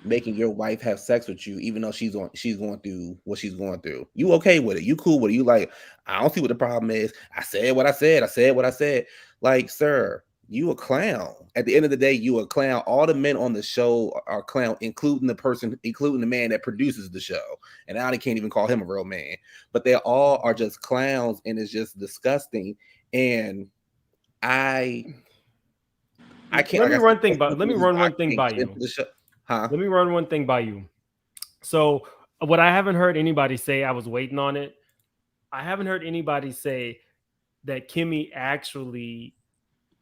making your wife have sex with you, even though she's going through what she's going through. You okay with it? You cool with it? You like, I don't see what the problem is. I said what I said. I said what I said. Like, sir, you a clown. At the end of the day, you a clown. All the men on the show are clown, including the man that produces the show. And now they can't even call him a real man. But they all are just clowns, and it's just disgusting. And I can't. Let me run one thing by you. Huh? Let me run one thing by you. So what I haven't heard anybody say, I was waiting on it. I haven't heard anybody say that Kimmy actually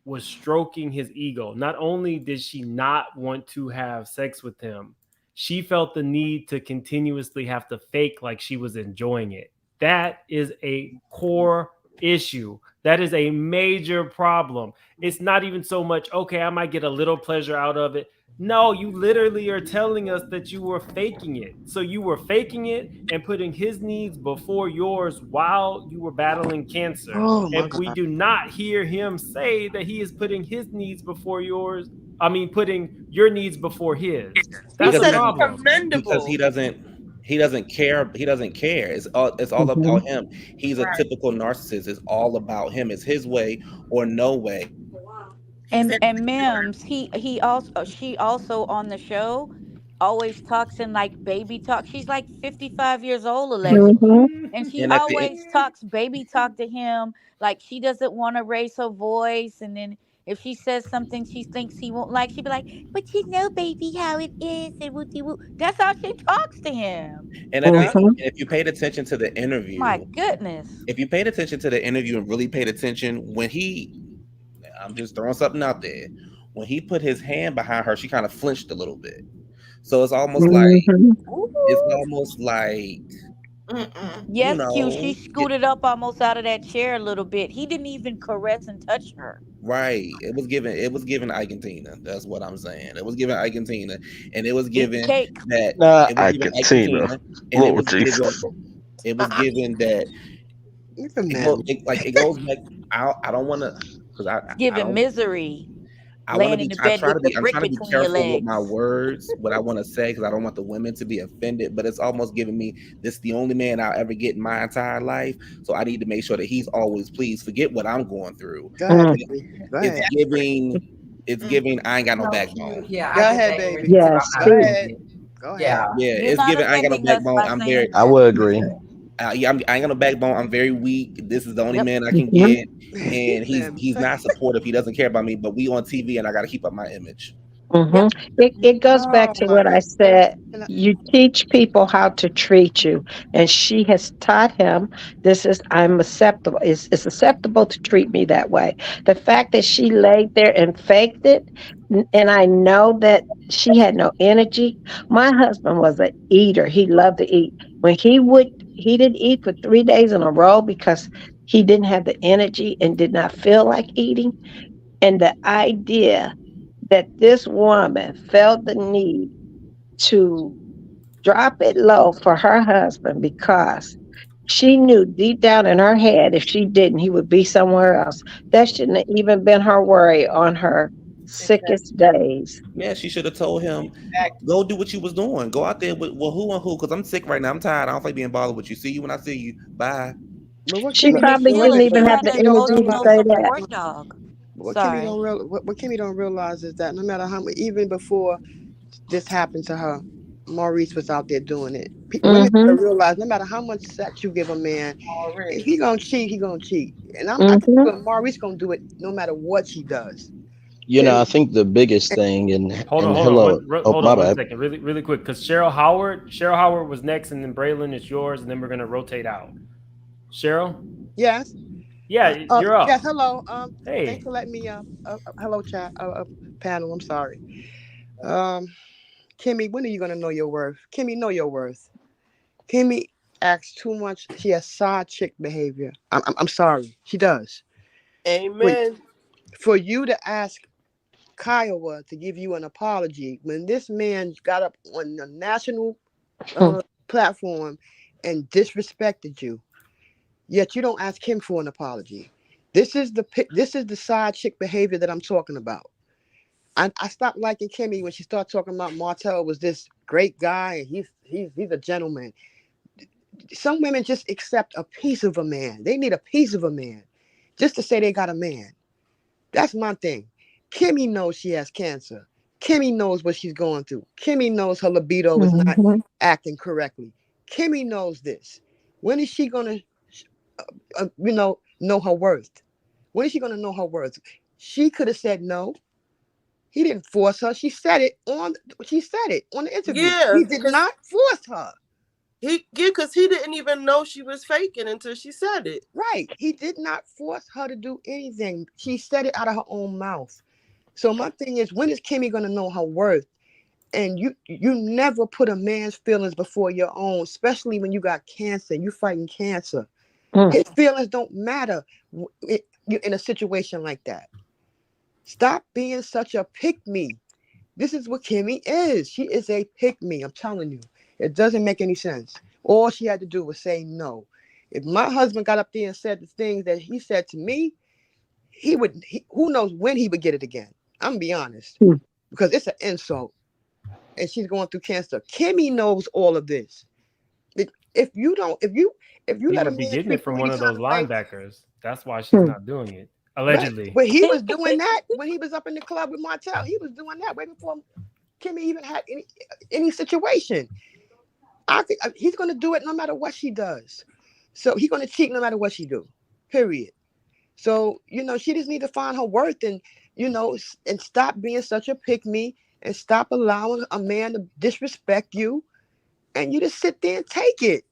was stroking his ego. Not only did she not want to have sex with him, she felt the need to continuously have to fake like she was enjoying it. That is a core issue. That is a major problem. It's not even so much, okay, I might get a little pleasure out of it. No, you literally are telling us that you were faking it. So you were faking it and putting his needs before yours while you were battling cancer. Oh my And we God. do not hear him say that he is putting his needs before yours. I mean, putting your needs before his. That's a problem. Because he doesn't care. He doesn't care. It's all about him. He's a typical narcissist. It's all about him. It's his way or no way. And Mims, she also on the show always talks in like baby talk. She's like 55 years old allegedly. And she And at the always talks baby talk to him like she doesn't want to raise her voice, and then if she says something she thinks he won't like, she'd be like, "But you know, baby, how it is." And that's how she talks to him. And if you paid attention to the interview, My goodness. if you paid attention to the interview and really paid attention, I'm just throwing something out there. When he put his hand behind her, she kind of flinched a little bit. So it's almost like Yes, Q. She scooted up almost out of that chair a little bit. He didn't even caress and touch her. Right. It was given Ike and Tina. That's what I'm saying. It was given Ike and Tina, and it was given that Not it was given Ike and Tina, and Lord Jesus. it was given that it goes back. I don't want to, because I Giving don't, misery. I want to Laying be. in the I bed try to with be. the I'm brick trying to be between your careful with my legs. words, what I want to say, because I don't want the women to be offended. But it's almost giving me this the only man I'll ever get in my entire life. So I need to make sure that he's always pleased. Forget what I'm going through. Go ahead, It- baby. Go It's ahead. giving. It's giving. I ain't got no No, backbone. yeah, Go I get ahead, that baby. energy too. Yes, I'm Go not ahead. offended. Go ahead. Yeah. Yeah, You're it's not giving. I ain't got no offending us backbone. by I'm saying very. I that. would agree. Yeah, I ain't got no backbone. I'm very weak. This is the only Yep. man I can Mhm. get, and he's not supportive. He doesn't care about me. But we on TV, and I got to keep up my image. Yep. It goes Oh back to my what I God. said. Can I- You teach people how to treat you, and she has taught him I'm acceptable. It's acceptable to treat me that way. The fact that she laid there and faked it, and I know that she had no energy. My husband was an eater. He loved to eat. When he didn't eat for 3 days in a row because he didn't have the energy and did not feel like eating. And the idea that this woman felt the need to drop it low for her husband because she knew deep down in her head if she didn't, he would be somewhere else. That shouldn't have even been her worry on her sickest days. Yeah, she should have told him, go do what you was doing. Go out there with who and who, because I'm sick right now. I'm tired. I don't like being bothered with you. See you when I see you. Bye. But what She Kimmy, But probably wait, didn't she even what have had the Kimmy an don't energy to emotional realize, say that. support dog. what Kimmy Sorry. don't what Kimmy don't realize is that no matter how much, even before this happened to her, Maurice was out there doing it. Women Mm-hmm. don't realize no matter how much sex you give a man, Already. if he gonna cheat, he gonna cheat. And I think Mm-hmm. Maurice gonna do it no matter what he does. You know, And, I think the biggest thing, and Hold on, hello, hold my on one bad. second, really quick, because Cheryl Howard was next, and then Braylon, it's yours, and then we're gonna rotate out. Cheryl, yes. yeah, you're up. Yes. Hello. Hey, Thanks for letting me. Hello, chat. Panel. I'm sorry. Um. Kimmy, when are you gonna know your worth? Kimmy, know your worth. Kimmy acts too much. She has side chick behavior. I'm sorry. She does. Amen. For you to ask Kiowa to give you an apology when this man got up on the national platform and disrespected you, yet you don't ask him for an apology. This is the side chick behavior that I'm talking about. I stopped liking Kimmy when she started talking about Martell was this great guy and he's a gentleman. Some women just accept a piece of a man. They need a piece of a man just to say they got a man. That's my thing. Kimmy knows she has cancer. Kimmy knows what she's going through. Kimmy knows her libido is not acting correctly. Kimmy knows this. When is she gonna, know her worth? When is she gonna know her worth? She could have said no. He didn't force her. She said it on the interview. Yeah, He did not force her. Because he didn't even know she was faking until she said it. Right. He did not force her to do anything. She said it out of her own mouth. So my thing is, when is Kimmy gonna know her worth? And you never put a man's feelings before your own, especially when you got cancer. You fighting cancer. His feelings don't matter in a situation like that. Stop being such a pick-me. This is what Kimmy is. She is a pick-me. I'm telling you. It doesn't make any sense. All she had to do was say no. If my husband got up there and said the things that he said to me, who knows when he would get it again. I'm gonna be honest. Because it's an insult. And she's going through cancer. Kimmy knows all of this. If you let a would be man getting treat it from you one any of those kind of way, linebackers. That's why she's not doing it. Allegedly. Right. But he was doing that when he was up in the club with Martell. He was doing that way before Kimmy even had any situation. I think he's going to do it no matter what she does. So he's going to cheat no matter what she do. Period. So, she just need to find her worth and stop being such a pick-me and stop allowing a man to disrespect you and you just sit there and take it.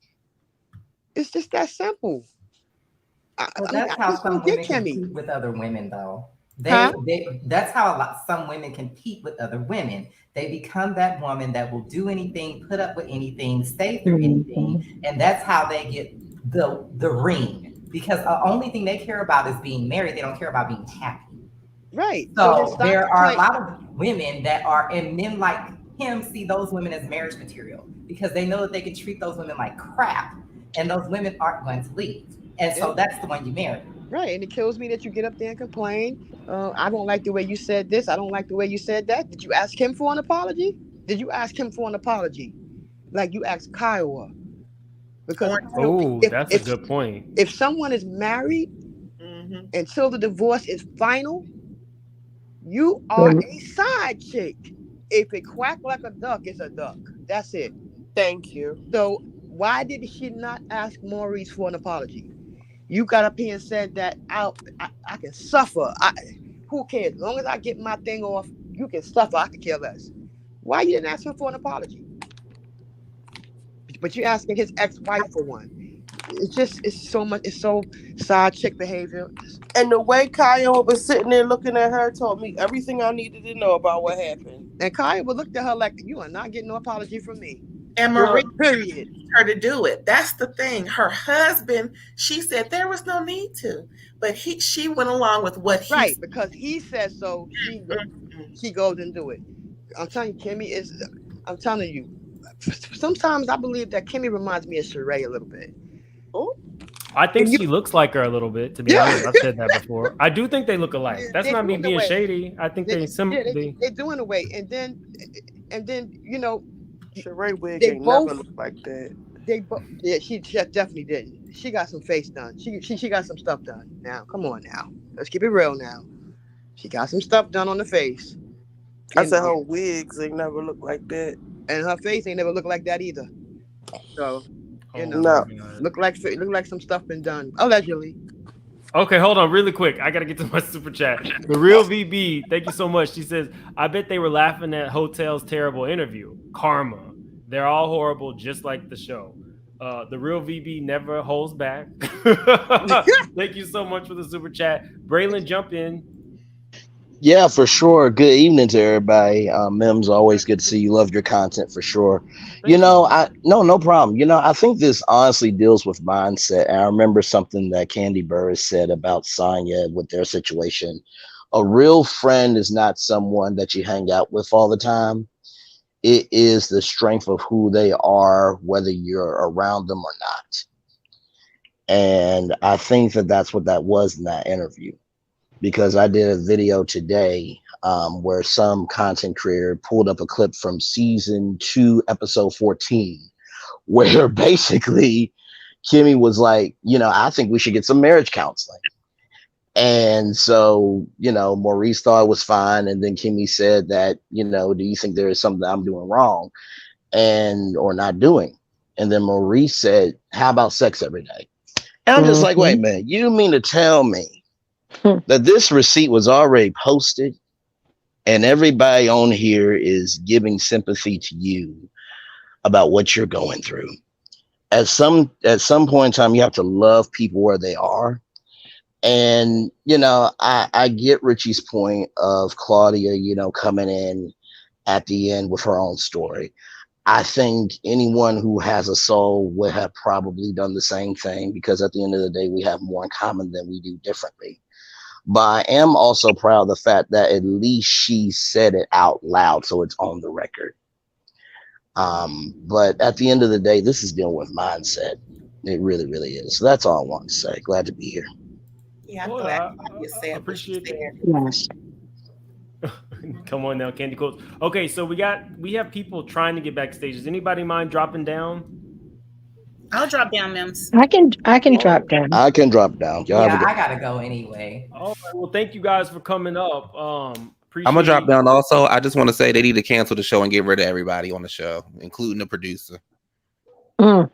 It's just that simple. That's how some women compete with other women, though. That's how some women compete with other women. They become that woman that will do anything, put up with anything, stay through anything, and that's how they get the ring. Because the only thing they care about is being married. They don't care about being happy. Right. So there are a lot of women that are, and men like him see those women as marriage material because they know that they can treat those women like crap, and those women aren't going to leave. And so that's the one you marry. Right. And it kills me that you get up there and complain. I don't like the way you said this. I don't like the way you said that. Did you ask him for an apology? Did you ask him for an apology? Like you asked Kiowa? Because that's a good point. If someone is married until the divorce is final, you are a side chick. If it quack like a duck, it's a duck. That's it. Thank you. So why did she not ask Maurice for an apology? You got up here and said that I can suffer. Who cares? As long as I get my thing off, you can suffer. I can care less. Why you didn't ask him for an apology? But you're asking his ex-wife for one. It's so side chick behavior. And the way Kyle was sitting there looking at her told me everything I needed to know about what happened. And Kyle looked at her like, you are not getting no apology from me. And Maurice period. Her to do it. That's the thing. Her husband, she said there was no need to, but she went along with what he said. Because he said so. She goes and do it. I'm telling you, Kimmy I'm telling you. Sometimes I believe that Kimmy reminds me of Sheree a little bit. Oh, I think she looks like her a little bit. To be honest, I've said that before. I do think they look alike. That's not me being shady. I think they're doing away, and then Sheree wig ain't never looked like that. She definitely didn't. She got some face done. She got some stuff done. Now, come on now. Let's keep it real now. She got some stuff done on the face. I said her wigs ain't never looked like that. And her face ain't never looked like that either. So, look like some stuff been done. Allegedly. Okay, hold on really quick. I got to get to my super chat. The Real VB, thank you so much. She says, I bet they were laughing at Hotel's terrible interview. Karma. They're all horrible, just like the show. The Real VB never holds back. Thank you so much for the super chat. Braylon, jump in. Yeah, for sure. Good evening to everybody. Mims, always good to see you. Love your content for sure. Thank you. No problem. I think this honestly deals with mindset. And I remember something that Candy Burris said about Sonya with their situation. A real friend is not someone that you hang out with all the time. It is the strength of who they are, whether you're around them or not. And I think that that's what that was in that interview, because I did a video today where some content creator pulled up a clip from season 2, episode 14, where basically Kimmy was like, I think we should get some marriage counseling. And so, Maurice thought it was fine. And then Kimmy said that, do you think there is something I'm doing wrong or not doing? And then Maurice said, how about sex every day? And I'm just like, wait a Mm-hmm. minute, you mean to tell me that this receipt was already posted and everybody on here is giving sympathy to you about what you're going through? At some point in time, you have to love people where they are. And I get Richie's point of Claudia, coming in at the end with her own story. I think anyone who has a soul would have probably done the same thing, because at the end of the day, we have more in common than we do differently. But I am also proud of the fact that at least she said it out loud, so it's on the record. But at the end of the day, this is dealing with mindset. It really, really is. So that's all I want to say. Glad to be here. Yeah, I'm Well, glad I you said what she appreciate that. said. Yes. Come on now, Candy Coats. Okay, so we have people trying to get backstage. Does anybody mind dropping down? I'll drop down, Mims. I can drop down. I can drop down. Y'all have a Yeah, good. I gotta go anyway. All right. Well, thank you guys for coming up. I'm gonna drop Appreciate. down. Also, I just want to say they need to cancel the show and get rid of everybody on the show, including the producer. Mm.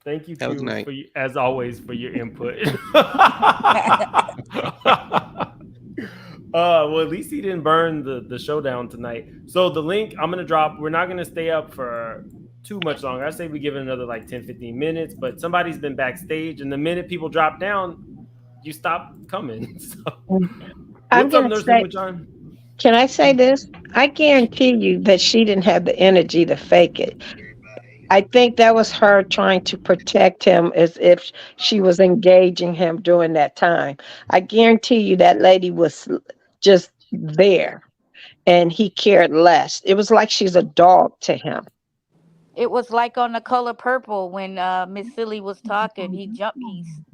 Thank you Have a good too night. for as always for your input. Well, at least he didn't burn the showdown tonight. So the link I'm gonna drop. We're not gonna stay up for too much longer. I say we give it another like 10-15 minutes, but somebody's been backstage, and the minute people drop down, you stop coming. So I'm what's up, going to Nurse say, Number John? can I say this? I guarantee you that she didn't have the energy to fake it. I think that was her trying to protect him as if she was engaging him during that time. I guarantee you that lady was just there and he cared less. It was like she's a dog to him. It was like on The Color Purple when Miss Silly was talking. He jumped,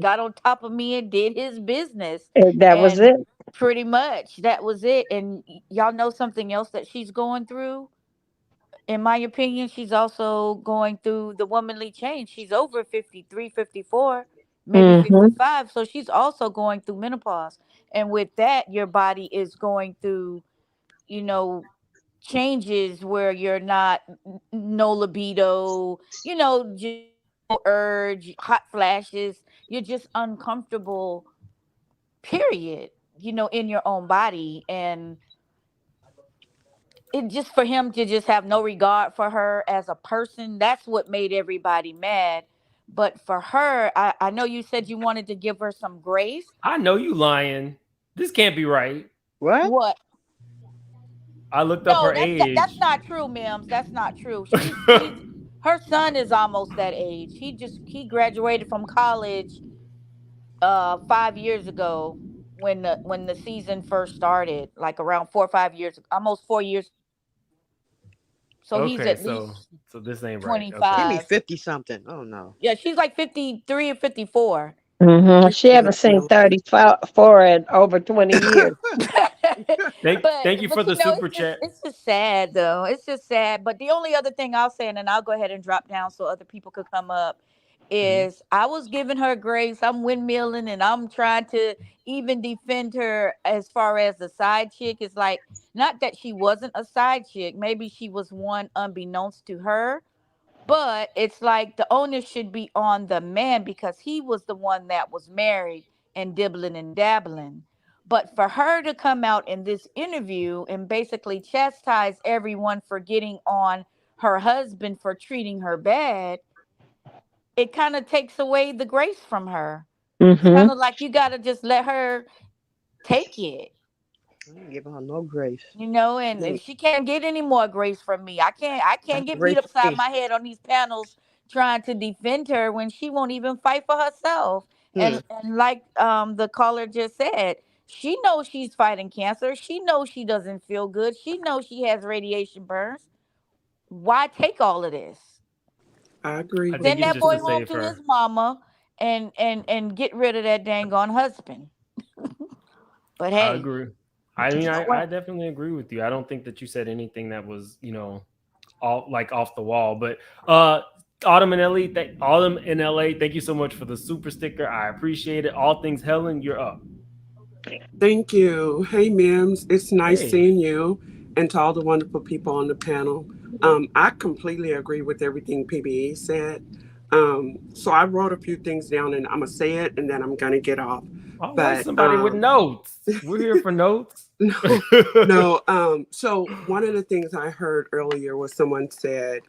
got on top of me and did his business, And that was and it. pretty much that was it. And y'all know something else that she's going through. In my opinion, she's also going through the womanly change. She's over 53, 54, maybe Hmm. 55. So she's also going through menopause. And with that, your body is going through, you know, changes where you're not no libido, just no urge, hot flashes. You're just uncomfortable, period, in your own body. And it just for him to just have no regard for her as a person, that's what made everybody mad. But for her, I know you said you wanted to give her some grace. I know you lying. This can't be right. What? What? I looked up No, her that's age. not true, Mims. That's not true. She's her son is almost that age. He graduated from college 5 years ago when the season first started, like around 4 or 5 years, almost 4 years. So he's Okay, at so least this ain't right. Okay. Give me 25. 50 something. Oh no. Yeah, she's like 53 or 54. She haven't seen 34 in over 20 years. Thank you for But the super chat. it's just sad though. It's just sad. But the only other thing I'll say, and then I'll go ahead and drop down so other people could come up, Mhm. is I was giving her grace. I'm windmilling and I'm trying to even defend her as far as the side chick. Is like, not that she wasn't a side chick. Maybe she was one unbeknownst to her, but it's like the onus should be on the man because he was the one that was married and dibbling and dabbling. But for her to come out in this interview and basically chastise everyone for getting on her husband for treating her bad, it kind of takes away the grace from her. It's kind Hmm. of like you got to just let her take it. I ain't giving her no grace. You know, and she can't get any more grace from me. I can't get beat Grace for upside me. my head on these panels trying to defend her when she won't even fight for herself. And like the caller just said, she knows she's fighting cancer. She knows she doesn't feel good. She knows she has radiation burns. Why take all of this? I agree I with think Send it's that just boy to home save to his her. mama and get rid of that dang on husband. But I hey, agree. I mean, you know I what? definitely agree with you. I don't think that you said anything that was, all like off the wall. But Autumn and Autumn in LA, thank you so much for the super sticker. I appreciate it. All things Helen, you're up. Thank you. Hey, Mims. It's nice Hey. seeing you and to all the wonderful people on the panel. I completely agree with everything PBE said. So I wrote a few things down and I'm going to say it and then I'm going to get off. All right, But somebody with notes. We're here for notes. no. So one of the things I heard earlier was someone said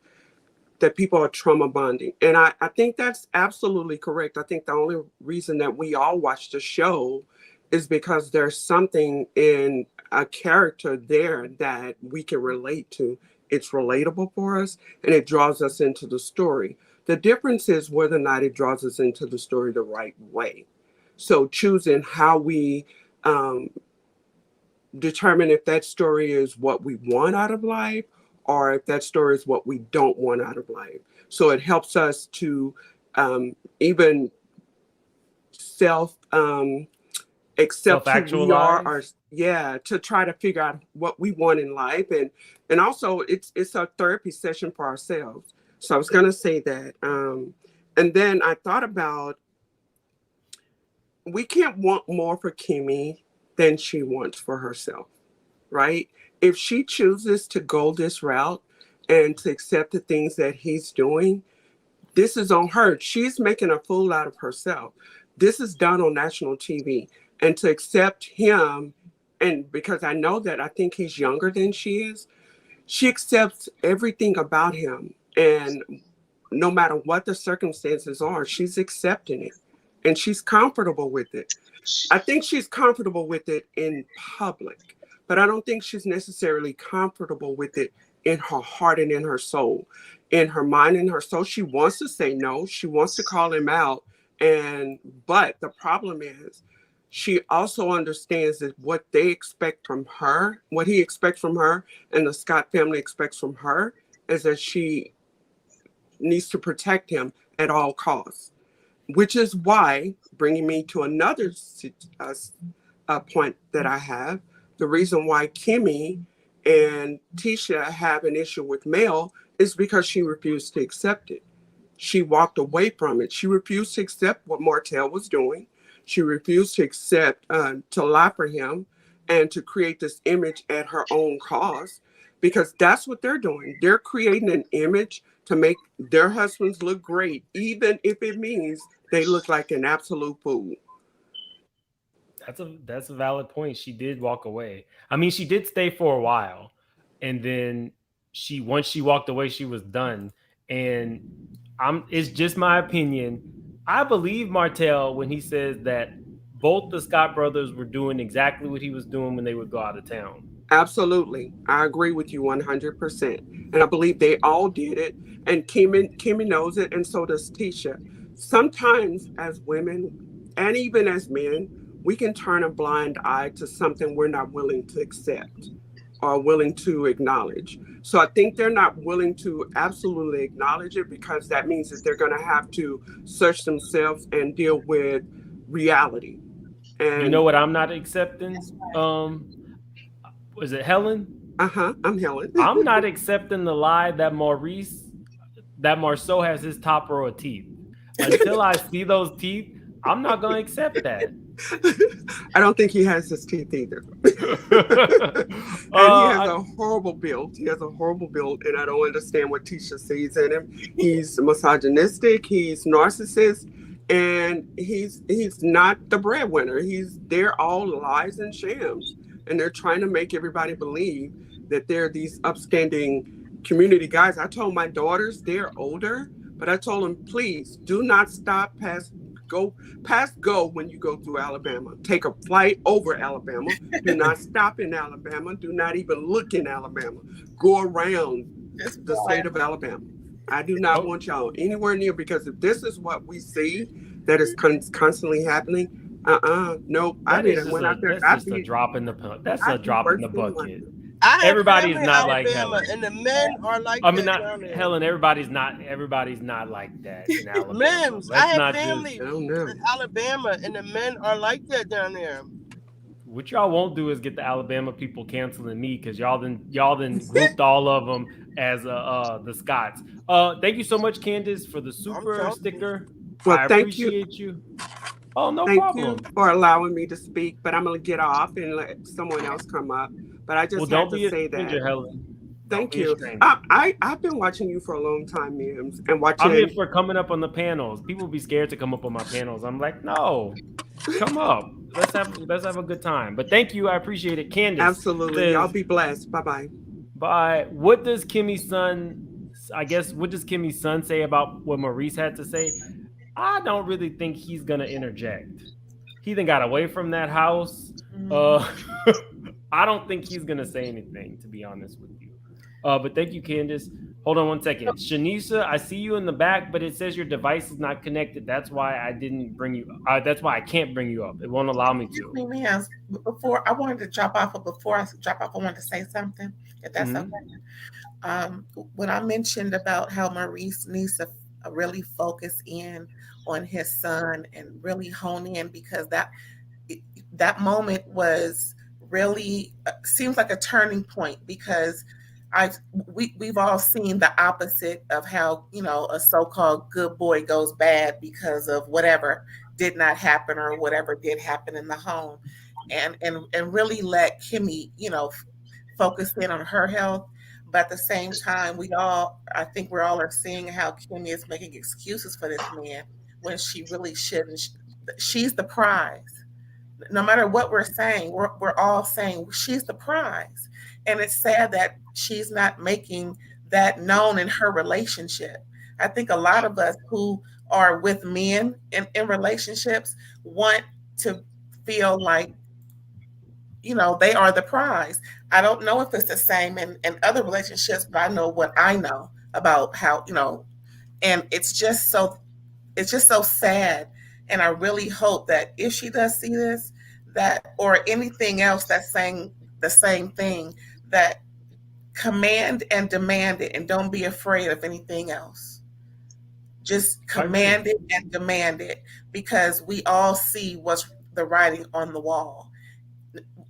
that people are trauma bonding. And I think that's absolutely correct. I think the only reason that we all watch the show is because there's something in a character there that we can relate to. It's relatable for us and it draws us into the story. The difference is whether or not it draws us into the story the right way. So choosing how we determine if that story is what we want out of life or if that story is what we don't want out of life. So it helps us to even self accept who we are, or Self-actualize. to try to figure out what we want in life, and also it's a therapy session for ourselves. So I was gonna say that, and then I thought about we can't want more for Kimmy than she wants for herself, right? If she chooses to go this route and to accept the things that he's doing, this is on her. She's making a fool out of herself. This is done on national TV. And to accept him, and because I know that I think he's younger than she is, she accepts everything about him. And no matter what the circumstances are, she's accepting it. And she's comfortable with it. I think she's comfortable with it in public, but I don't think she's necessarily comfortable with it in her heart and in her soul. In her mind and her soul, she wants to say no. She wants to call him out. But the problem is she also understands that what they expect from her, what he expects from her, and the Scott family expects from her is that she needs to protect him at all costs. Which is why, bringing me to another point that I have, the reason why Kimmy and Tisha have an issue with Mel is because she refused to accept it. She walked away from it. She refused to accept what Martell was doing. She refused to accept, to lie for him and to create this image at her own cost, because that's what they're doing. They're creating an image to make their husbands look great, even if it means they look like an absolute fool. That's a valid point. She did walk away. I mean, she did stay for a while, and then once she walked away, she was done. And it's just my opinion. I believe Martell when he says that both the Scott brothers were doing exactly what he was doing when they would go out of town. Absolutely. I agree with you 100%. And I believe they all did it. And Kimmy knows it, and so does Tisha. Sometimes as women, and even as men, we can turn a blind eye to something we're not willing to accept or willing to acknowledge. So I think they're not willing to absolutely acknowledge it because that means that they're going to have to search themselves and deal with reality. And you know what I'm not accepting? Was it Helen? I'm Helen. I'm not accepting the lie that Marceau has his top row of teeth. Until I see those teeth, I'm not going to accept that. I don't think he has his teeth either. And he has a horrible build. He has a horrible build, and I don't understand what Tisha sees in him. He's misogynistic. He's narcissist, and he's not the breadwinner. They're all lies and shams, and they're trying to make everybody believe that they're these upstanding community guys. I told my daughters, they're older, but I told them, please do not Go past go when you go through Alabama. Take a flight over Alabama. Do not stop in Alabama. Do not even look in Alabama. Go around the state of Alabama. I do not want y'all anywhere near, because if this is what we see that is constantly happening, nope. I That is didn't just went out there. that's just a drop in the that's a drop in the bucket. I have Everybody's family in not like Alabama, Helen. and the men are like I mean, that not down there. Helen. Everybody's not like that in Alabama. Mims, I Let's have not family just. in Alabama, and the men are like that down there. What y'all won't do is get the Alabama people canceling me, because y'all then grouped all of them as the Scots. Thank you so much, Candace, for the super sticker. Well, I thank you. appreciate you. Oh, no Thank problem. you for allowing me to speak, but I'm gonna get off and let someone else come up. But I just Well, had don't to be a say stranger, that. Helen. Thank Don't be a you. stranger. I've been watching you for a long time, Mims, and I'm here watching. for coming up on the panels. People be scared to come up on my panels. I'm like, no, come up. Let's have a good time. But thank you. I appreciate it. Candace Absolutely. says, Y'all be blessed. Bye-bye. bye. What does Kimmy's son, I guess, what does Kimmy's son say about what Maurice had to say? I don't really think he's going to interject. He then got away from that house. I don't think he's going to say anything, to be honest with you. But thank you, Candace. Hold on one second. Shanisa, I see you in the back, but it says your device is not connected. That's why I didn't bring you. That's why I can't bring you up. It won't allow me to. Ma'am, before I wanted to drop off, but before I drop off, I wanted to say something, if that's okay. When I mentioned about how Maurice needs to really focus in on his son and really hone in, because that moment was really seems like a turning point, because we've all seen the opposite of how, a so-called good boy goes bad because of whatever did not happen or whatever did happen in the home, and really let Kimmy, focus in on her health. But at the same time, I think we all are seeing how Kimmy is making excuses for this man when she really shouldn't. She's the prize. No matter what we're saying, we're all saying she's the prize. And it's sad that she's not making that known in her relationship. I think a lot of us who are with men in relationships want to feel like, they are the prize. I don't know if it's the same in other relationships, but I know what I know about how, and it's just so sad. And I really hope that if she does see this, that, or anything else that's saying the same thing, that command and demand it, and don't be afraid of anything else. Just command it and demand it, because we all see what's the writing on the wall.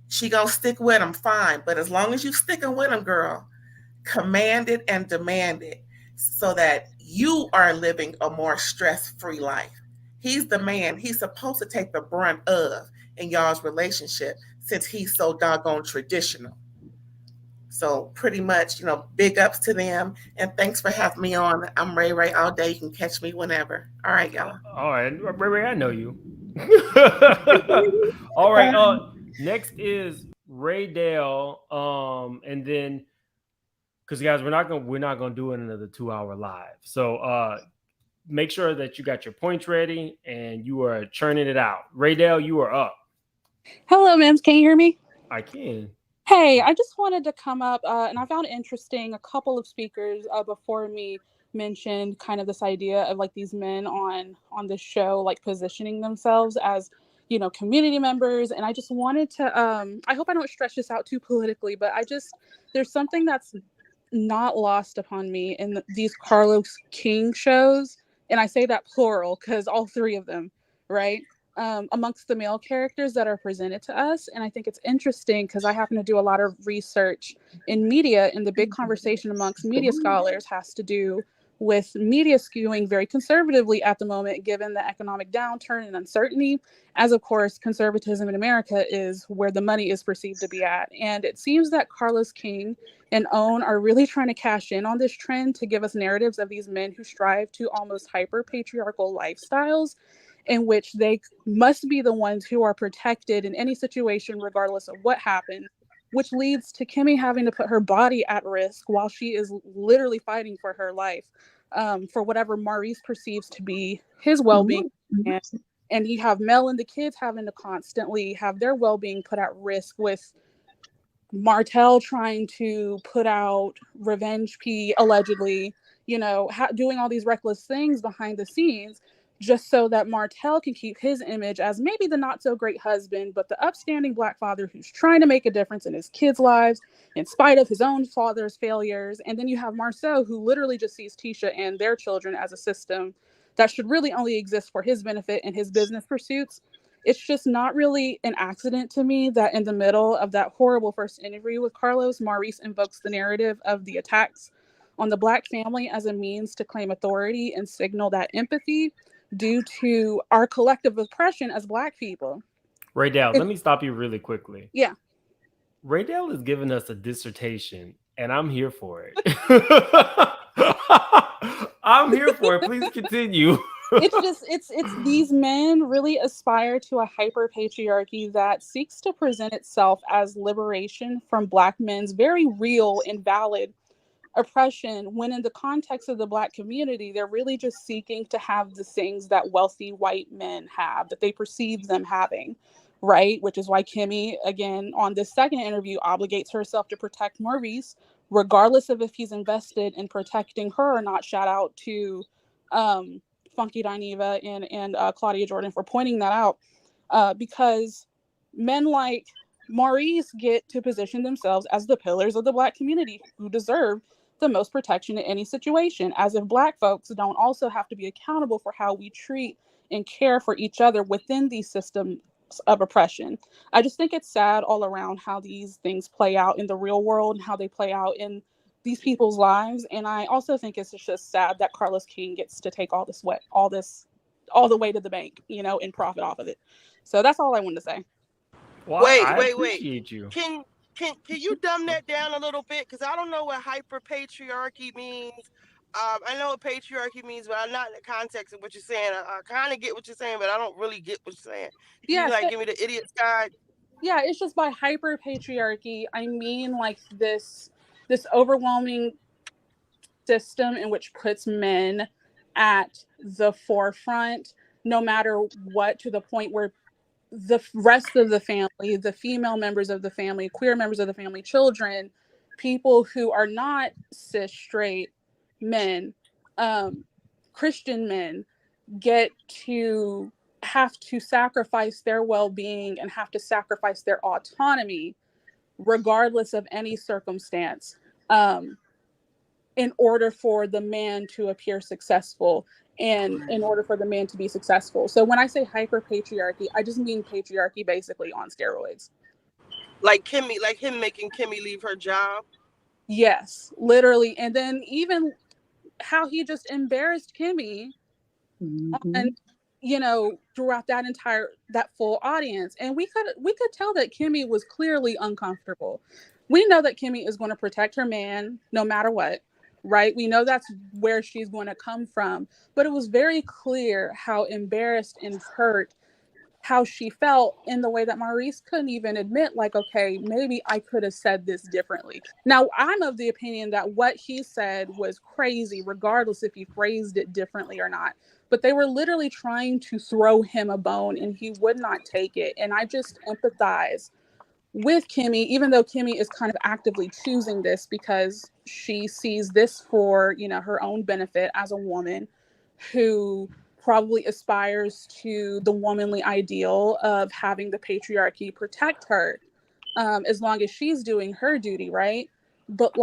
She gonna stick with him, fine, but as long as you sticking with him, girl, command it and demand it, so that you are living a more stress-free life. He's the man. He's supposed to take the brunt of in y'all's relationship, since he's so doggone traditional. So pretty much, big ups to them. And thanks for having me on. I'm Ray Ray all day. You can catch me whenever. All right, y'all. All right. Ray Ray, I know you. All right. Next is Ray Dale. And then, because guys, we're not gonna do another 2-hour live. So make sure that you got your points ready and you are churning it out. Ray Dale, you are up. Hello, Mims. Can you hear me? I can. Hey, I just wanted to come up, and I found it interesting. A couple of speakers before me mentioned kind of this idea of like these men on this show, like positioning themselves as, community members. And I just wanted to, I hope I don't stretch this out too politically, but there's something that's not lost upon me in these Carlos King shows. And I say that plural because all three of them, right? Amongst the male characters that are presented to us. And I think it's interesting because I happen to do a lot of research in media, and the big conversation amongst media scholars has to do with media skewing very conservatively at the moment, given the economic downturn and uncertainty, as of course, conservatism in America is where the money is perceived to be at. And it seems that Carlos King and OWN are really trying to cash in on this trend to give us narratives of these men who strive to almost hyper-patriarchal lifestyles, in which they must be the ones who are protected in any situation, regardless of what happens, which leads to Kimmy having to put her body at risk while she is literally fighting for her life, for whatever Maurice perceives to be his well-being. And And you have Mel and the kids having to constantly have their well-being put at risk with Martell trying to put out revenge P allegedly, doing all these reckless things behind the scenes just so that Martell can keep his image as maybe the not so great husband, but the upstanding Black father who's trying to make a difference in his kids' lives in spite of his own father's failures. And then you have Marceau, who literally just sees Tisha and their children as a system that should really only exist for his benefit and his business pursuits. It's just not really an accident to me that in the middle of that horrible first interview with Carlos, Maurice invokes the narrative of the attacks on the Black family as a means to claim authority and signal that empathy due to our collective oppression as Black people. Raydell, let me stop you really quickly. Yeah. Raydell is giving us a dissertation, and I'm here for it. I'm here for it. Please continue. It's these men really aspire to a hyper patriarchy that seeks to present itself as liberation from Black men's very real and valid oppression, when in the context of the Black community, they're really just seeking to have the things that wealthy white men have, that they perceive them having, right? Which is why Kimmy, again, on this second interview, obligates herself to protect Maurice, regardless of if he's invested in protecting her or not. Shout out to Funky Dineva and Claudia Jordan for pointing that out, because men like Maurice get to position themselves as the pillars of the Black community who deserve the most protection in any situation, as if Black folks don't also have to be accountable for how we treat and care for each other within these systems of oppression. I just think it's sad all around how these things play out in the real world and how they play out in these people's lives. And I also think it's just sad that Carlos King gets to take all the way to the bank, and profit off of it. So that's all I wanted to say. Well, Wait. appreciate you. Can you dumb that down a little bit? Because I don't know what hyper patriarchy means. I know what patriarchy means, but I'm not in the context of what you're saying. I kind of get what you're saying, but I don't really get what you're saying. Can you give me the idiot's guide? Yeah, it's just by hyper patriarchy, I mean like this overwhelming system in which puts men at the forefront, no matter what, to the point where the rest of the family, the female members of the family, queer members of the family, children, people who are not cis straight men, Christian men, get to have to sacrifice their well-being and have to sacrifice their autonomy regardless of any circumstance, in order for the man to appear successful and in order for the man to be successful. So when I say hyper patriarchy, I just mean patriarchy basically on steroids. Like Kimmy, like him making Kimmy leave her job? Yes, literally. And then even how he just embarrassed Kimmy on, throughout that full audience. And we could tell that Kimmy was clearly uncomfortable. We know that Kimmy is going to protect her man no matter what. Right? We know that's where she's going to come from. But it was very clear how embarrassed and hurt how she felt in the way that Maurice couldn't even admit, like, okay, maybe I could have said this differently. Now, I'm of the opinion that what he said was crazy, regardless if he phrased it differently or not. But they were literally trying to throw him a bone and he would not take it. And I just empathize with Kimmy, even though Kimmy is kind of actively choosing this because she sees this for, her own benefit as a woman who probably aspires to the womanly ideal of having the patriarchy protect her, as long as she's doing her duty, right? But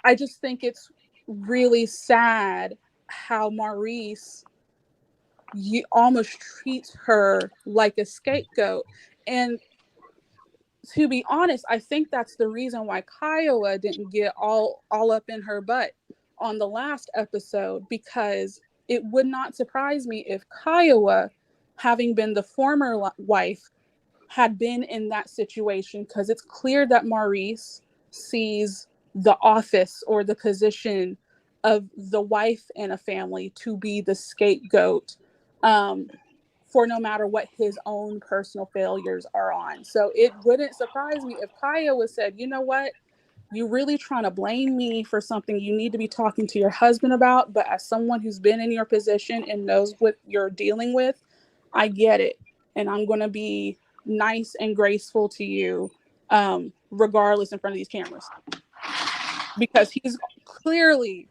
I just think it's really sad how Maurice almost treats her like a scapegoat. And to be honest, I think that's the reason why Kiowa didn't get all up in her butt on the last episode, because it would not surprise me if Kiowa, having been the former wife, had been in that situation, because it's clear that Maurice sees the office or the position of the wife in a family to be the scapegoat, for no matter what his own personal failures are on. So it wouldn't surprise me if Kiowa said, you know what, you're really trying to blame me for something you need to be talking to your husband about. But as someone who's been in your position and knows what you're dealing with, I get it. And I'm going to be nice and graceful to you, regardless in front of these cameras. Because he's clearly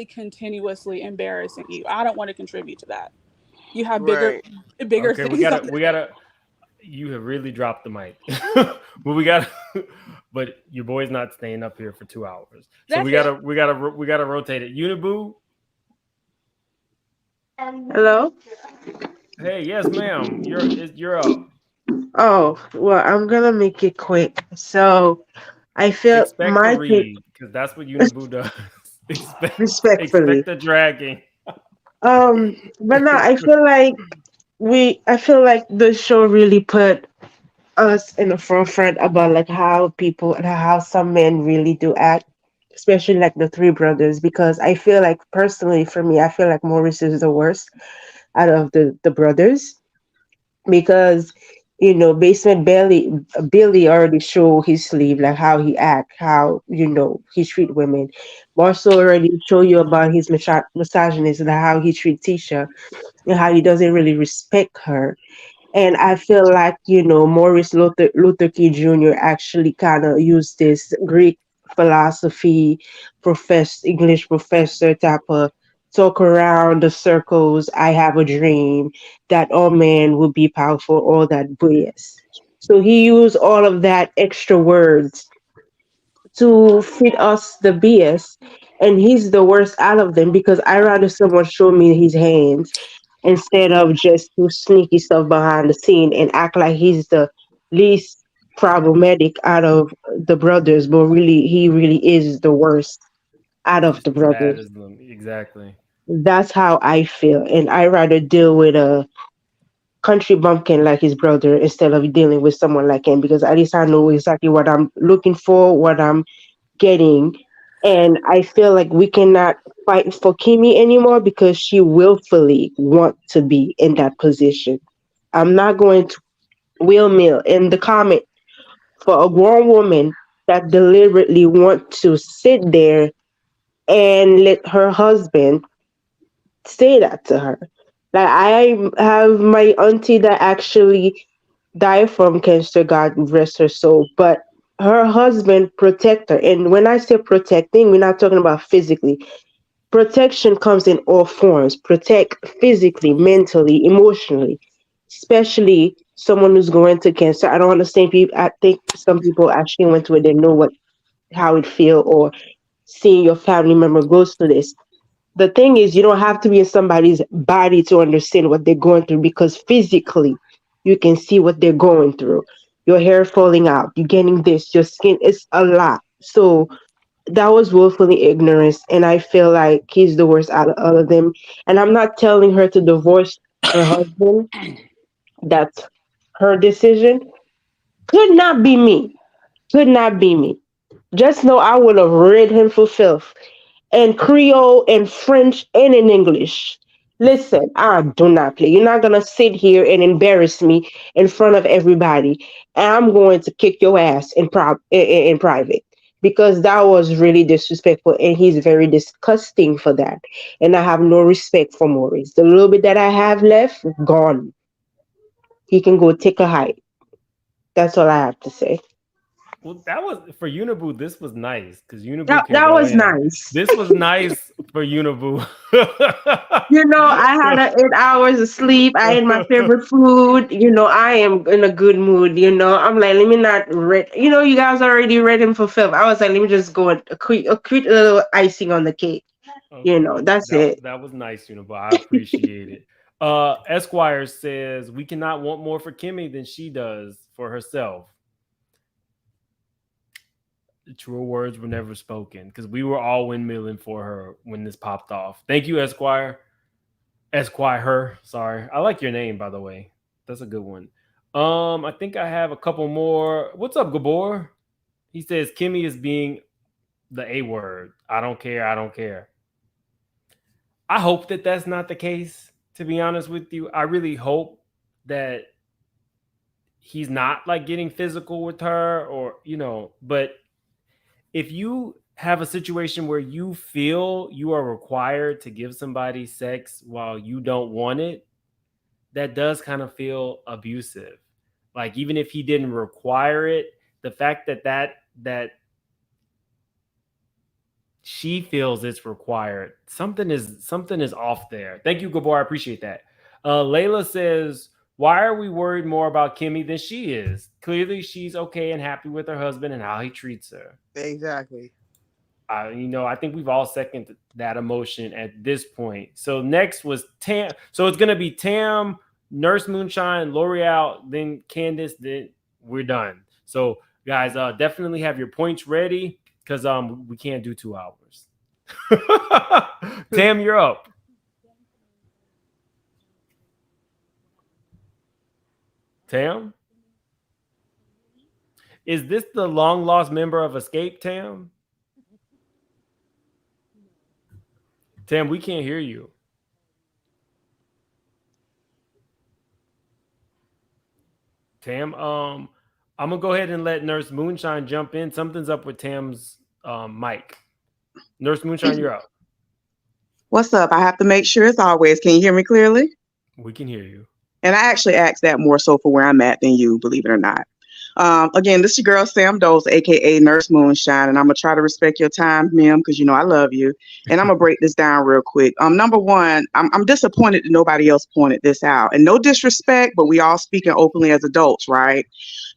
continuously embarrassing you. I don't want to contribute to that. You have bigger Okay, things on we gotta. You have really dropped the mic, but we got. But your boy's not staying up here for 2 hours, so That's we gotta rotate it. Uniboo. Hello? Hey, yes, ma'am. You're up. Oh, well, I'm gonna make it quick. So I feel Expect the my take read because that's what Uniboo does. Expect respectfully. the dragging. But no, I feel like the show really put us in the forefront about like how people and how some men really do act, especially like the three brothers, because I feel like personally for me, I feel like Maurice is the worst out of the brothers because basement Billy already show his sleeve like how he act, how he treat women. Marcel already show you about his misogynist and how he treat Tisha and how he doesn't really respect her. And I feel like, Maurice Luther King Jr. actually kind of used this Greek philosophy English professor type of talk around the circles. I have a dream that all men will be powerful, all that BS. So he used all of that extra words to feed us the BS. And he's the worst out of them because I rather someone show me his hands instead of just do sneaky stuff behind the scene and act like he's the least problematic out of the brothers, but he really is the worst out of Just the as bad brothers. as them. Exactly. That's how I feel, and I rather deal with a country bumpkin like his brother instead of dealing with someone like him because at least I know exactly what I'm looking for, what I'm getting. And I feel like we cannot fight for Kimmy anymore because she willfully want to be in that position. I'm not going to will mill in the comment for a grown woman that deliberately want to sit there and let her husband say that to her. Like I have my auntie that actually died from cancer, God rest her soul, but her husband protect her. And when I say protecting, we're not talking about physically. Protection comes in all forms. Protect physically, mentally, emotionally, especially someone who's going to cancer. I don't understand people. I think some people actually went through it. They know how it feel or seeing your family member goes through this. The thing is, you don't have to be in somebody's body to understand what they're going through because physically you can see what they're going through. Your hair falling out, you getting this, your skin, it's a lot. So that was willfully ignorance, and I feel like he's the worst out of all of them. And I'm not telling her to divorce her husband. That's her decision. Could not be me. Could not be me. Just know I would have rid him for filth in Creole, in French, and in English. Listen, I do not play. You're not gonna sit here and embarrass me in front of everybody. And I'm going to kick your ass in private because that was really disrespectful, and he's very disgusting for that. And I have no respect for Maurice. The little bit that I have left, gone. He can go take a hike. That's all I have to say. Well, that was for Uniboo. This was nice because Uniboo can That go was in. nice. This was nice for Uniboo. I had 8 hours of sleep. I ate my favorite food. I am in a good mood. I'm like, let me not read. You guys already read him for film. I was like, let me just go and a quick little icing on the cake. Okay, That's it. that was nice, Uniboo. I appreciate it. Esquire says we cannot want more for Kimmy than she does for herself. The true words were never spoken because we were all windmilling for her when this popped off. Thank you, Esquire. Esquire, sorry. I like your name, by the way. That's a good one. I think I have a couple more. What's up, Gabor? He says Kimmy is being the A word. I don't care. I don't care. I hope that that's not the case, to be honest with you. I really hope that he's not like getting physical with her or, but if you have a situation where you feel you are required to give somebody sex while you don't want it, that does kind of feel abusive. Like, even if he didn't require it, the fact that she feels it's required, something is off there. Thank you, Gabor. I appreciate that. Layla says, why are we worried more about Kimmy than she is? Clearly she's okay and happy with her husband and how he treats her. Exactly. I think we've all seconded that emotion at this point. So next was Tam. So it's gonna be Tam, Nurse Moonshine, L'Oreal, then Candace, then we're done. So guys, definitely have your points ready because we can't do 2 hours. Tam, you're up. Tam? Is this the long lost member of Escape, Tam? Tam, we can't hear you. Tam, I'm gonna go ahead and let Nurse Moonshine jump in. Something's up with Tam's mic. Nurse Moonshine, you're up. What's up? I have to make sure as always. Can you hear me clearly? We can hear you. And I actually asked that more so for where I'm at than you, believe it or not. Again, this is your girl Sam Doze, aka Nurse Moonshine, and I'm gonna try to respect your time, ma'am, because you know I love you. And I'm gonna break this down real quick. Number one, I'm disappointed that nobody else pointed this out. And no disrespect, but we all speaking openly as adults, right?